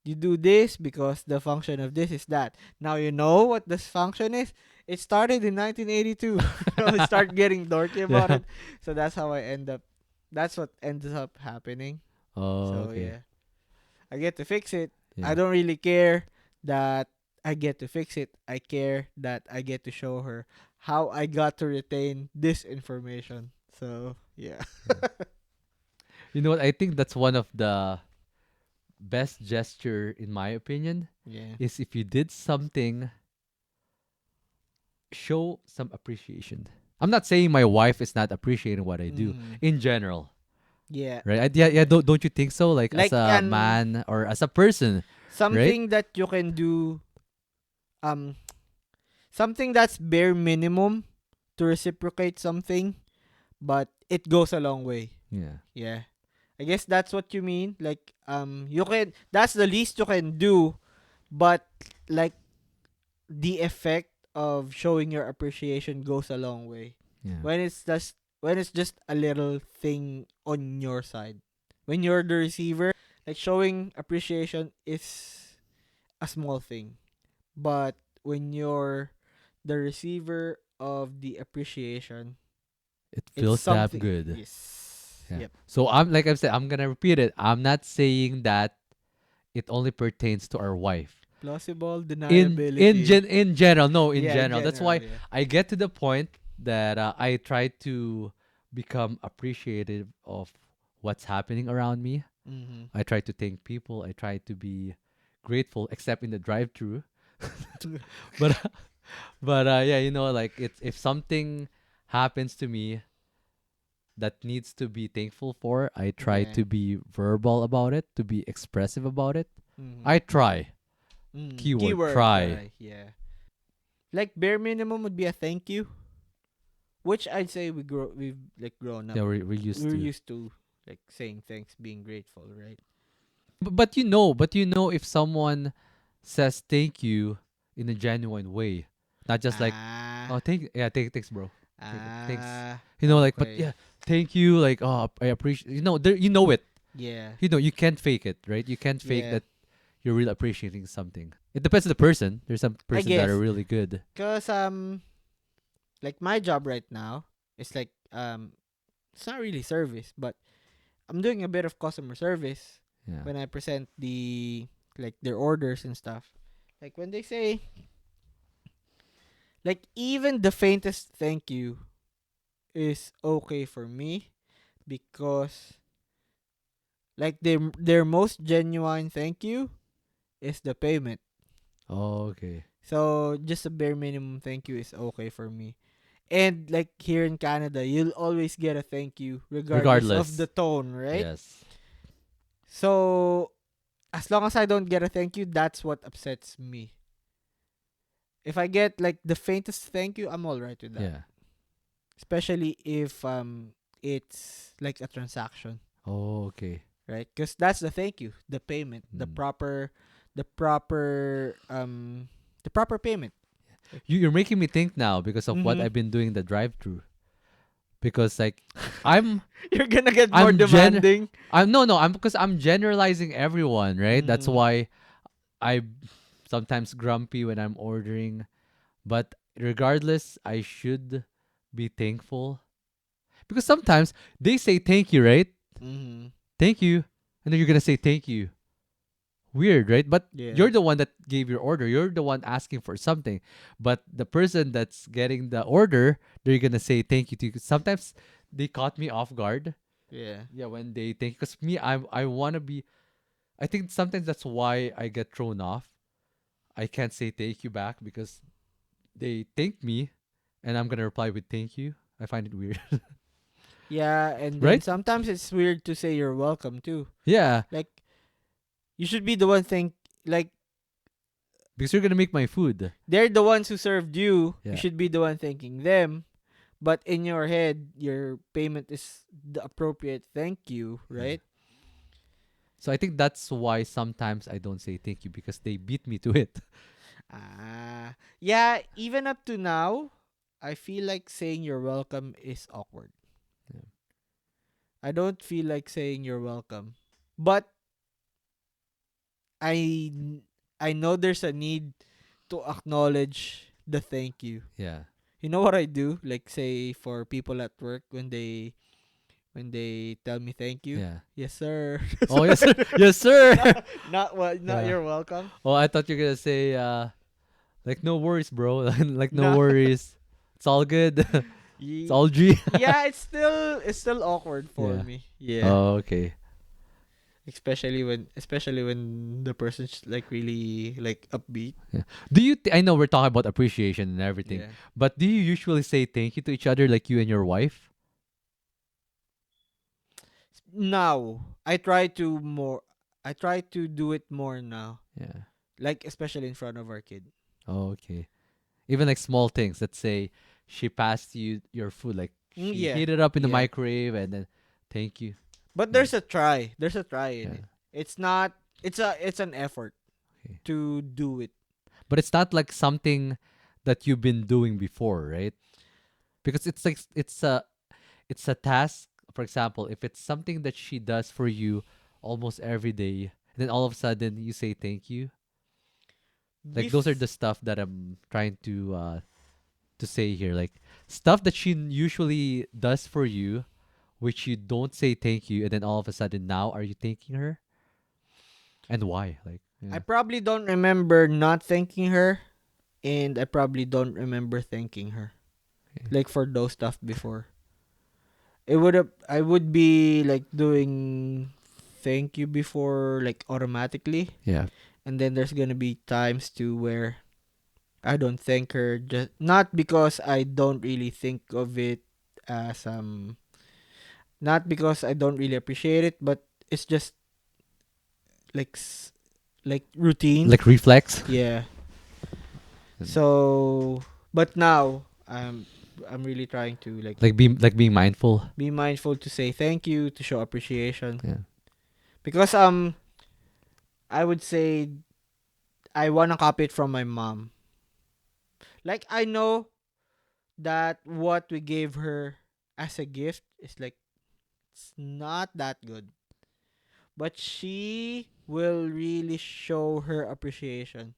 You do this because the function of this is that. Now you know what this function is. It started in 1982. I start getting dorky about Yeah. it. So that's how I end up. That's what ends up happening. Oh, So okay. yeah, I get to fix it. Yeah. I don't really care that I get to fix it. I care that I get to show her how I got to retain this information. So yeah. You know what? I think that's one of the best gesture, in my opinion, Yeah. is if you did something, show some appreciation. I'm not saying my wife is not appreciating what I do Mm. in general, Yeah. right? Yeah, yeah. Don't you think so? Like Like as a an man or as a person, something that you can do something that's bare minimum to reciprocate something, but it goes a long way. yeah, Yeah. I guess that's what you mean. Like you can that's the least you can do, but like the effect of showing your appreciation goes a long way. yeah, When it's just a little thing on your side. When you're the receiver, like showing appreciation is a small thing. But when you're the receiver of the appreciation, it it's feels that something. good. Yes. Yeah. Yep. So I've said, I'm gonna repeat it. I'm not saying that it only pertains to our wife. Plausible In deniability. in general, no, in Yeah, general. That's why yeah. I get to the point that I try to become appreciative of what's happening around me. Mm-hmm. I try to thank people. I try to be grateful, except in the drive-through. But yeah, like it's if something happens to me that needs to be thankful for, I try Yeah. to be verbal about it, to be expressive about it. Mm-hmm. I try. Keyword, try. Yeah. Like bare minimum would be a thank you, which I'd say we've like grown up. Yeah, we're used We're to. used to like saying thanks, being grateful, right? But if someone says thank you in a genuine way, not just like, oh, thanks, bro. Thanks. ah, Like, but okay. yeah, thank you. Like, oh, I appreciate. You know it. Yeah. You can't fake it, right? You can't fake Yeah. that you're really appreciating something. It depends on the person. There's some I person that are guess really good. cuz like my job right now is like it's not really service, but I'm doing a bit of customer service Yeah. when I present like their orders and stuff. Like when they say like even the faintest thank you is okay for me because like their most genuine thank you is the payment. Oh, okay. So just a bare minimum thank you is okay for me. And like here in Canada, you'll always get a thank you regardless of the Regardless. tone, right? Yes. So as long as I don't get a thank you, that's what upsets me. If I get like the faintest thank you, I'm all right with that. Yeah. Especially if it's like a transaction, Oh, okay. right? Because that's the thank you, the payment, Mm. the proper the proper payment. You're making me think now because of what Mm-hmm. I've been doing the drive-through. Because like I'm You're gonna get more I'm gen demanding. I'm no no I'm because I'm generalizing everyone, right? That's Mm. why I sometimes grumpy when I'm ordering, but regardless, I should be thankful because sometimes they say thank you, right? Mm-hmm. Thank you, and then you're gonna say thank you. Weird, right? But Yeah. you're the one that gave your order. You're the one asking for something. But the person that's getting the order, they're gonna say thank you to you. Sometimes they caught me off guard. Yeah. Yeah, when they thank, because me, I wanna be. I think sometimes that's why I get thrown off. I can't say thank you back because they thank me, and I'm gonna reply with thank you. I find it weird, Yeah, and then right? sometimes it's weird to say you're welcome too. Yeah, Like you should be the one think like because you're gonna make my food. they're the ones who served you. You Yeah. should be the one thanking them. But in your head, your payment is the appropriate thank you, Yeah. right? So I think that's why sometimes I don't say thank you because they beat me to it. Yeah, even up to now, I feel like saying you're welcome is awkward. Yeah. I don't feel like saying you're welcome. But I I know there's a need to acknowledge the thank you. Yeah. You know what I do? Like say for people at work when they tell me thank you. Yeah. Yes, sir. Oh yes, sir. Yes, sir. Not Yeah. you're welcome. Oh, I thought you're gonna say like no worries, bro. Like no No. worries. It's all good. It's Ye- all G. yeah, it's still awkward for Yeah. me. Yeah. Oh, okay. Especially when the person's like really like upbeat. Yeah. Do you? I know we're talking about appreciation and everything, Yeah. but do you usually say thank you to each other, like you and your wife? Now, I try to do it more now. Yeah. Like especially in front of our kid. Oh, okay. Even like small things. Let's say she passed you your food, like she Yeah. heated it up in the Yeah. microwave, and then thank you. But Yeah. there's a try. There's a try in Yeah. it. It's not it's an effort Okay. to do it. But it's not like something that you've been doing before, right? Because it's like it's a task. For example, if it's something that she does for you almost every day, then all of a sudden you say thank you. Like those are Bef- the stuff that I'm trying to say here. Like stuff that she usually does for you, which you don't say thank you, and then all of a sudden now are you thanking her? And why? Like I yeah. probably don't remember not thanking her, and I probably don't remember thanking her. Okay. Like for those stuff before. I would be like doing thank you before like automatically, Yeah. and then there's gonna be times too where I don't thank her, just not because I don't really think of it as not because I don't really appreciate it, but it's just like like routine. Like reflex. Yeah. Mm. So, but now I'm really trying to like Like being mindful. be mindful to say thank you, to show appreciation, Yeah. because I would say I want to copy it from my mom. Like I know that what we gave her as a gift is like it's not that good. but she will really show her appreciation.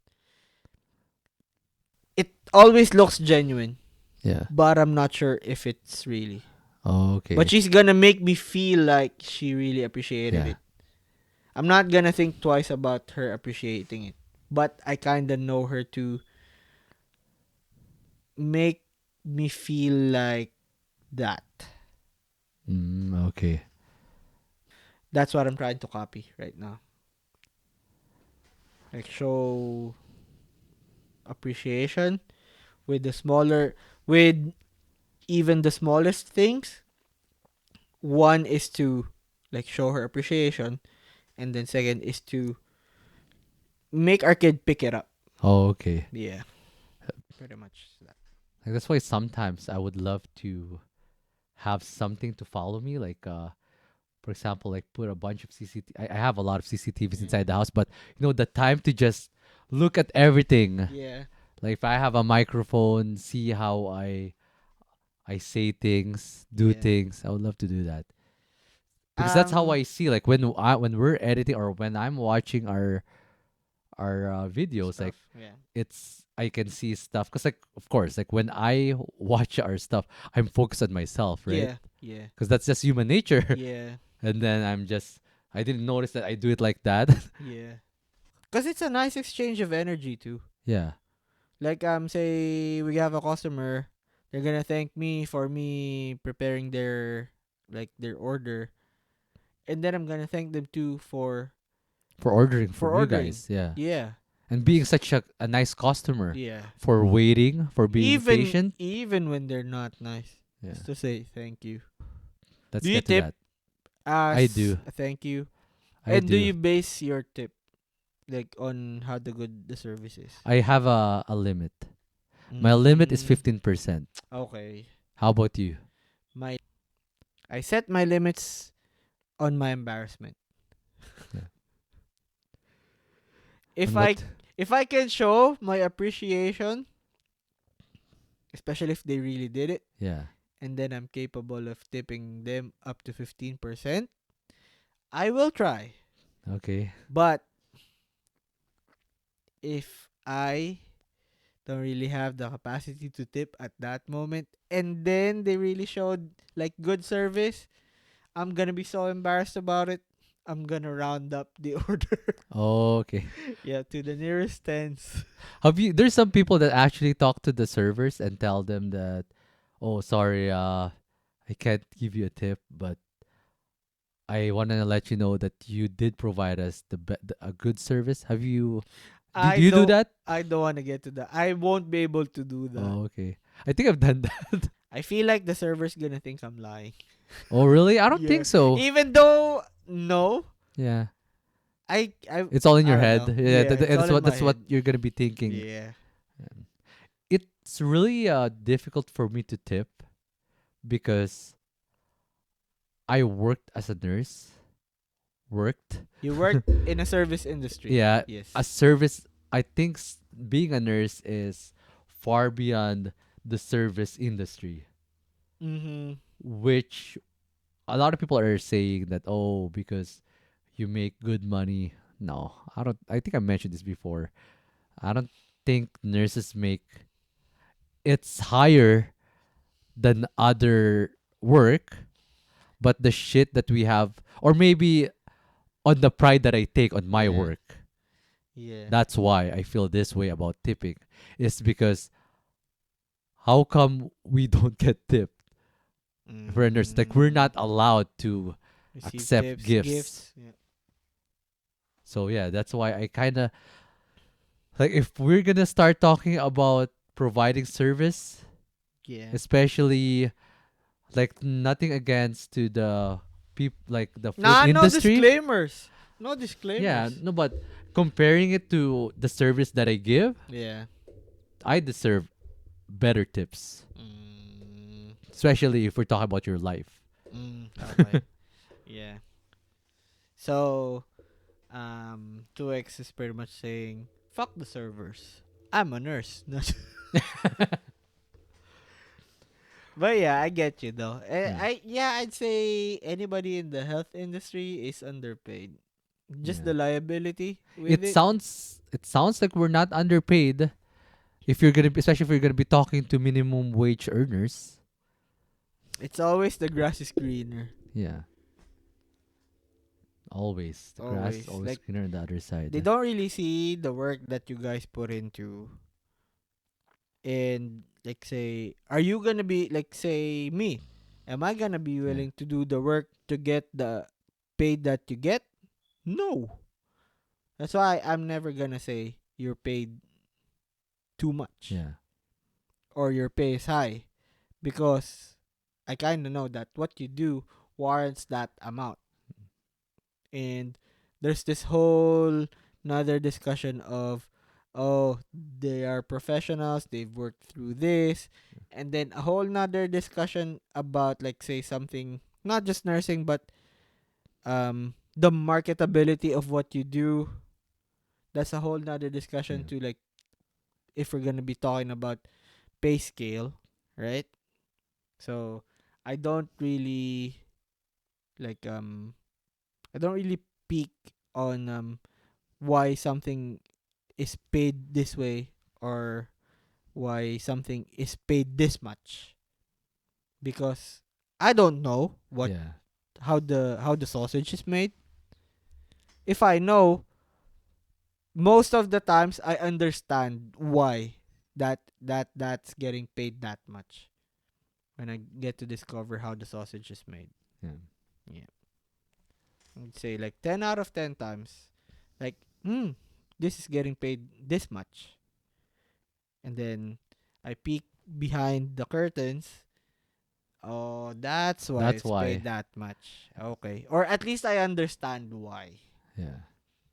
It always looks genuine, Yeah. but I'm not sure if it's really. But Okay. she's gonna make me feel like she really appreciated Yeah. it. I'm not gonna think twice about her appreciating it. But I kinda know her to make me feel like that. Okay. That's what I'm trying to copy right now. Like show appreciation with with even the smallest things. One is to like show her appreciation, and then second is to make our kid pick it up. Okay. Yeah, pretty much that. Like that's why sometimes I would love to have something to follow me, like for example, like put a bunch of CCTV. I have a lot of CCTVs Yeah. inside the house, but the time to just look at everything. Yeah. Like if I have a microphone, see how I say things, do Yeah. things. I would love to do that because that's how I see. Like when we're editing or when I'm watching our videos, like Stuff. Yeah. it's I can see stuff because like of course like when I watch our stuff, I'm focused on myself, right? Yeah. Yeah. Because that's just human nature. Yeah. And then I didn't notice that I do it like that. Yeah. Cause it's a nice exchange of energy too. Yeah. Like say we have a customer, they're gonna thank me for me preparing their order, and then I'm gonna thank them too For ordering for from you ordering. guys. Yeah. Yeah. And being such a nice customer Yeah. for waiting, for being Even patient. even when they're not nice, Yeah. just to say thank you. Let's Do you get to tip that. I as do. a thank you? I And do do. you base your tip like on how the good the service is? I have a limit. My limit is Mm, 15%. okay. How about you? My I set my limits on my embarrassment. Yeah. If On I what? if I can show my appreciation, especially if they really did it, Yeah. and then I'm capable of tipping them up to 15%, I will try. Okay. But if I don't really have the capacity to tip at that moment, and then they really showed like good service, I'm gonna be so embarrassed about it. I'm gonna round up the order. Okay. Yeah, to the nearest tens. Have you there's some people that actually talk to the servers and tell them that, "Oh, sorry, I can't give you a tip, but I want to let you know that you did provide us a good service." Have you do I you do don't that? I don't want to get to that. I won't be able to do that. Oh, okay. I think I've done that. I feel like the server's gonna think I'm lying. Oh, really? I don't Yeah. think so. Even though no, Yeah. I It's all in I your don't head. know. Yeah, Yeah, it's all in my that's what head. you're gonna be thinking. Yeah. Um, It's really difficult for me to tip because I worked as a nurse. Worked. You work in a service industry. Yeah, Yes. a service. I think being a nurse is far beyond the service industry, Mhm. which a lot of people are saying that, oh, because you make good money. No, I don't. I think I mentioned this before. I don't think nurses make it's higher than other work, but the shit that we have, or maybe on the pride that I take on my Yeah. work, Yeah. that's why I feel this way about tipping. Is because how come we don't get tipped for a nurse? Like we're not allowed to Receive accept tips, gifts. gifts. Yeah. So yeah, that's why I kind of like if we're gonna start talking about providing service, Yeah. especially like nothing against to the like the food Nah, no industry. disclaimers. No Yeah, disclaimers. no, but comparing it to the service that I give, Yeah. I deserve better tips, Mm, especially if we're talking about your life. okay. Yeah. So, 2X is pretty much saying, fuck the servers. I'm a nurse. But yeah, I get you though. Yeah. I'd say anybody in the health industry is underpaid. just Yeah. the liability with It it. sounds like we're not underpaid if you're gonna be, especially if you're gonna be talking to minimum wage earners. It's always the grass is greener. Yeah. Always. The grass is Always. always Like greener on the other they side. don't really see the work that you guys put into. And like say, are you gonna be like say me? Am I gonna be Yeah. willing to do the work to get the paid that you get? No. That's why I'm never gonna say you're paid too much Yeah. or your pay is high because I kind of know that what you do warrants that amount. And there's this whole another discussion of, oh, they are professionals, they've worked through this, and then a whole nother discussion about like say something not just nursing but the marketability of what you do. That's a whole nother discussion Yeah. to like if we're gonna be talking about pay scale, right? So I don't really like I don't really peak on why something is paid this way or why something is paid this much because I don't know what Yeah. how the sausage is made. If I know, most of the times I understand why that's getting paid that much when I get to discover how the sausage is made. Yeah. Yeah. I'd say like 10 out of 10 times like this is getting paid this much. And then I peek behind the curtains. Oh, that's why That's it's paid why. that much. Okay. Or at least I understand why. Yeah.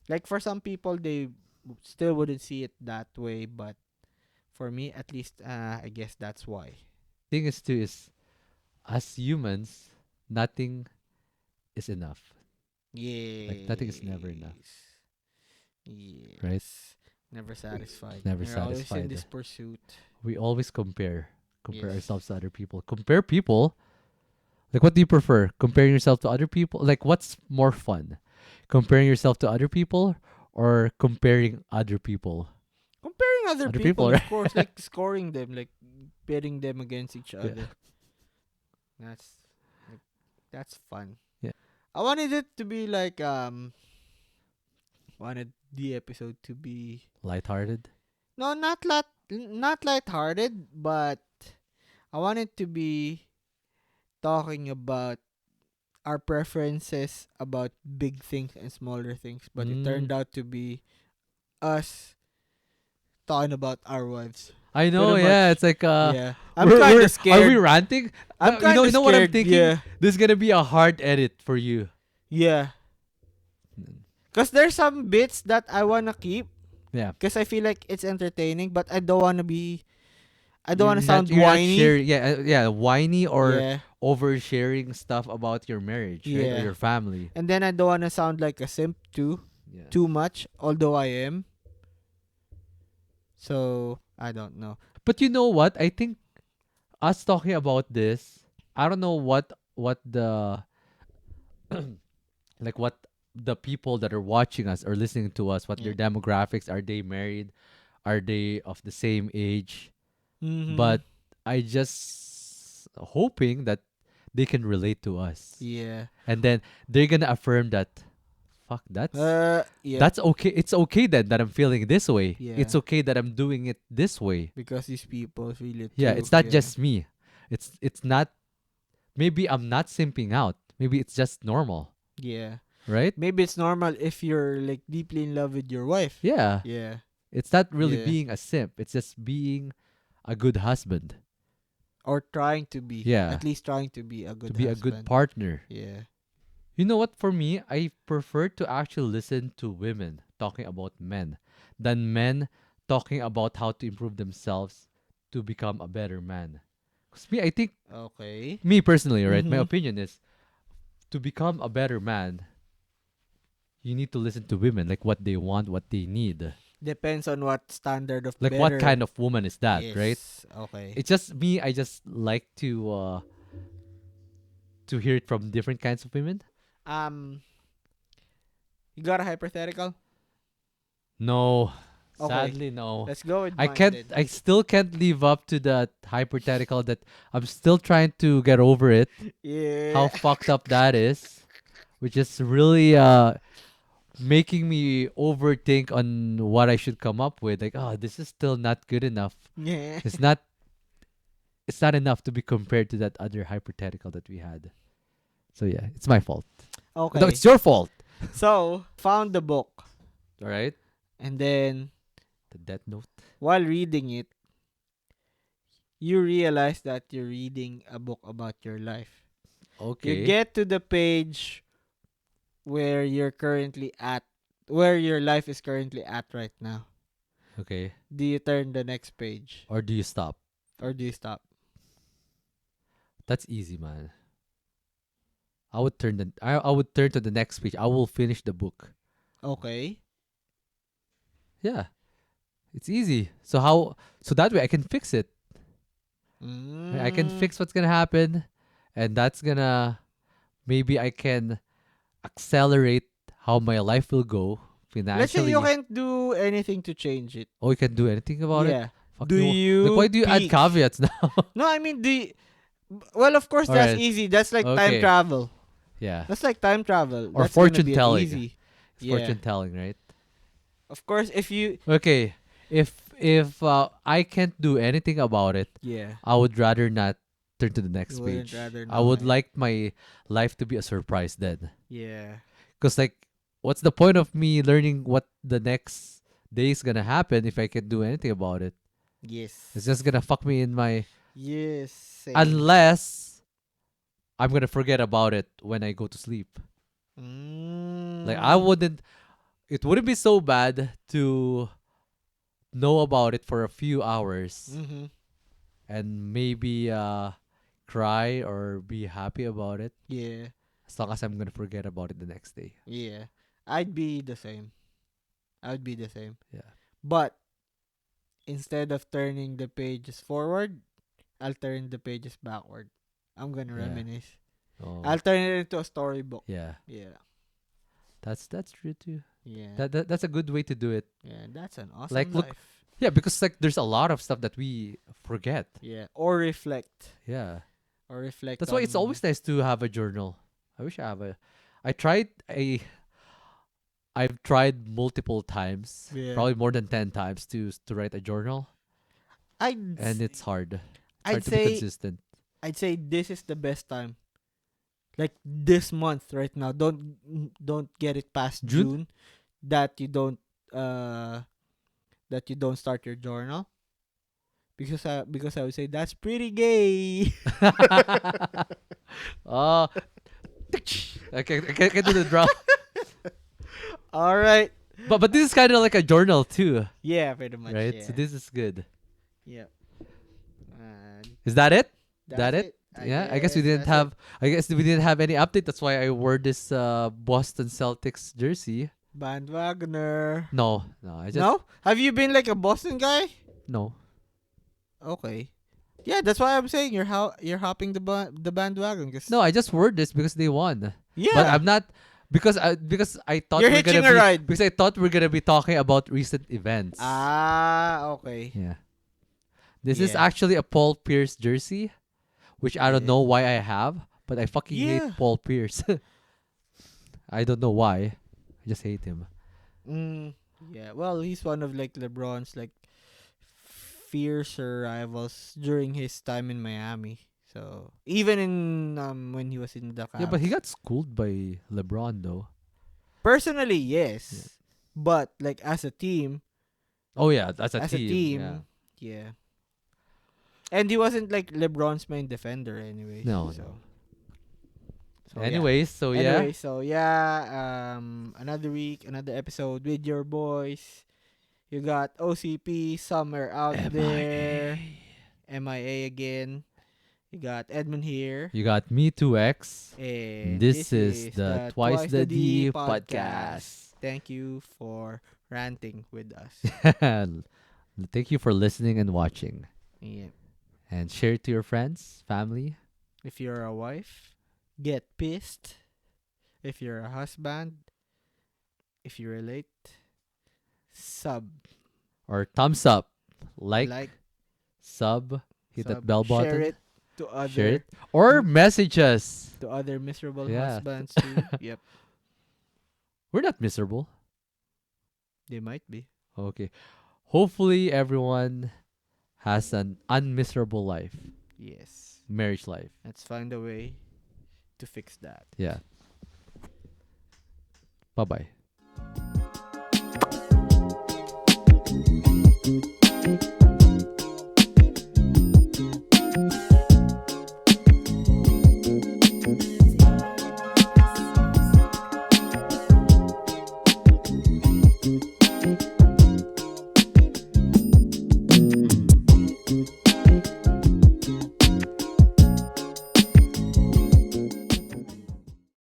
Like for some people, they still wouldn't see it that way, but for me, at least, I guess that's why. Thing is too is as humans, nothing is enough. Like nothing is never enough, Yes. right? Yes. Never satisfied. Never You're always in satisfied. this pursuit. We always compare Yes. ourselves to other people. Compare people. Like, what do you prefer? Comparing yourself to other people? Like, what's more fun? Comparing yourself to other people or comparing other people? Comparing other Other people, people, of right? course, like scoring them, like pitting them against each Yeah. other. That's like, that's fun. Yeah. I wanted it to be like wanted the episode to be Lighthearted. no not lighthearted, but I wanted to be talking about our preferences about big things and smaller things, but it Mm. turned out to be us talking about our wives. I know, Pretty yeah. much. It's like Yeah. I'm kind of are we scared. ranting? I'm You kind of know what I'm scared. thinking? Yeah. This is gonna be a hard edit for you. Yeah. Cause there's some bits that I wanna keep. Yeah. Cause I feel like it's entertaining, but I don't wanna be. I don't You're wanna not sound you're not whiny. sharing, yeah, yeah, whiny or Yeah. oversharing stuff about your marriage, right? Or Yeah. your family. And then I don't wanna sound like a simp too. Yeah. Too much. Although I am. So I don't know. But you know what? I think us talking about this, I don't know what the like what the people that are watching us or listening to us, what Yeah. their demographics, are they married? Are they of the same age? Mm-hmm. But I just hoping that they can relate to us. Yeah. And then they're gonna affirm that fuck Yeah. that's okay. It's okay then that I'm feeling this way. Yeah. It's okay that I'm doing it this way. Because these people feel it Yeah, too. it's not Yeah. just me. It's not, maybe I'm not simping out. Maybe it's just normal, Yeah. right? Maybe it's normal if you're like deeply in love with your wife. Yeah. Yeah. It's not really Yeah. being a simp. It's just being a good husband. Or trying to be. Yeah. At least trying to be a To good be a husband. good partner. Yeah. You know what? For me, I prefer to actually listen to women talking about men than men talking about how to improve themselves to become a better man. Because me, I think, Okay. me personally, right? My Mhm. opinion is to become a better man, you need to listen to women, like what they want, what they need. Depends on what standard of Like better. what kind of woman is that, Yes. right? Okay. It's just me, I just like to hear it from different kinds of women. Um You got a hypothetical? No. Okay. Sadly, no. Let's go with I mine can't. then. I still can't live up to that hypothetical. That I'm still trying to get over it. Yeah. How fucked up that is, which is really making me overthink on what I should come up with. Like, oh, this is still not good enough. Yeah. It's not. It's not enough to be compared to that other hypothetical that we had. So yeah, it's my fault. No, Okay. it's your fault. So, found the book. All right. And then, The Death Note. while reading it, you realize that you're reading a book about your life. You Okay. get to the page where you're currently at, where your life is currently at right now. Okay. Do you turn the next page? Or do you stop? Or do you stop? That's easy, man. I would turn to the next page. I will finish the book. Okay. Yeah. It's easy. So that way I can fix it. I can Mm. fix what's gonna happen, and that's gonna maybe I can accelerate how my life will go Let's say financially. you can't do anything to change it. Oh, you can do anything about it? Yeah. Fuck Do no. you Like, why do you add peek? caveats now? No, I mean well, of course that's Alright. easy. That's like time Okay. travel. Yeah. That's like time travel. Or That's gonna fortune be an telling. easy. It's Yeah. fortune telling, right? Of course, if you Okay. If I can't do anything about it, yeah, I would rather not turn to the next you wouldn't page. rather I know would it. like my life to be a surprise then. Yeah. Cause like, what's the point of me learning what the next day is gonna happen if I can do anything about it? Yes. It's just gonna fuck me in my. Yes. Same. Unless I'm gonna forget about it when I go to sleep. Like I Mm. wouldn't. It wouldn't be so bad to know about it for a few hours Mhm. and maybe cry or be happy about it. Yeah. As long as I'm gonna forget about it the next day. Yeah. I'd be the same. I'd be the same. Yeah. But instead of turning the pages forward, I'll turn the pages backward. I'm gonna Yeah. reminisce. Oh. I'll turn it into a storybook. Yeah. Yeah. That's true too. Yeah. That's a good way to do it. Yeah. That's an awesome Like, look- life. Yeah, because like there's a lot of stuff that we forget. Yeah. Or reflect. Yeah. Or reflect. That's why it's on- always nice to have a journal. I wish I have a. I tried a. I've tried multiple times, Yeah. probably more than 10 times to write a journal, I'd and it's hard. It's I'd hard to be say consistent. I'd say this is the best time. Like this month right now. Don't get it past June? June that you don't start your journal. Because I would say that's pretty gay. Oh, I can do the draw. All right. But this is kind of like a journal too, Yeah, pretty much. right? Yeah. So this is good. Yeah. And Is that it? that's That it? I Yeah, I guess we didn't that's it. have. I guess we didn't have any update. That's why I wore this Boston Celtics jersey. Bandwagoner. No, I just No? Have you been like a Boston guy? no. Okay. Yeah, that's why I'm saying you're hopping the bandwagon. Cause No, I just wore this because they won. yeah, But I'm not because I thought You're we're gonna hitching a be ride. because I thought we're gonna be talking about recent events. Okay. Yeah. This is Yeah. actually a Paul Pierce jersey, which I don't Yeah. know why I have, but I fucking Yeah. hate Paul Pierce. I don't know why. I just hate him. Yeah. Well, he's one of like LeBron's like fiercer rivals during his time in Miami. So even in when he was in the Yeah, but he Cavs. got schooled by LeBron though. Personally, yes. But like as a team, Oh yeah, that's a as team. a team, Yeah. yeah. And he wasn't like LeBron's main defender anyway. No, so. no. So, Anyways, so yeah. yeah. Anyway, so yeah, another week, another episode with your boys. You got OCP somewhere out there. MIA again. You got Edmund here. You got me 2X. And This is the Twice the D podcast. Thank you for ranting with us. Thank you for listening and watching. Yeah. And share it to your friends, family. If you're a wife, get pissed. If you're a husband, If you relate, sub, or thumbs up, like, sub, hit that sub, bell share button, it to share other it, or m- message us. to other miserable Yeah, husbands too. Yep, we're not miserable. they might be. Okay. Hopefully everyone has an unmiserable life, Yes. marriage life. Let's find a way to fix that. Yeah. Bye bye.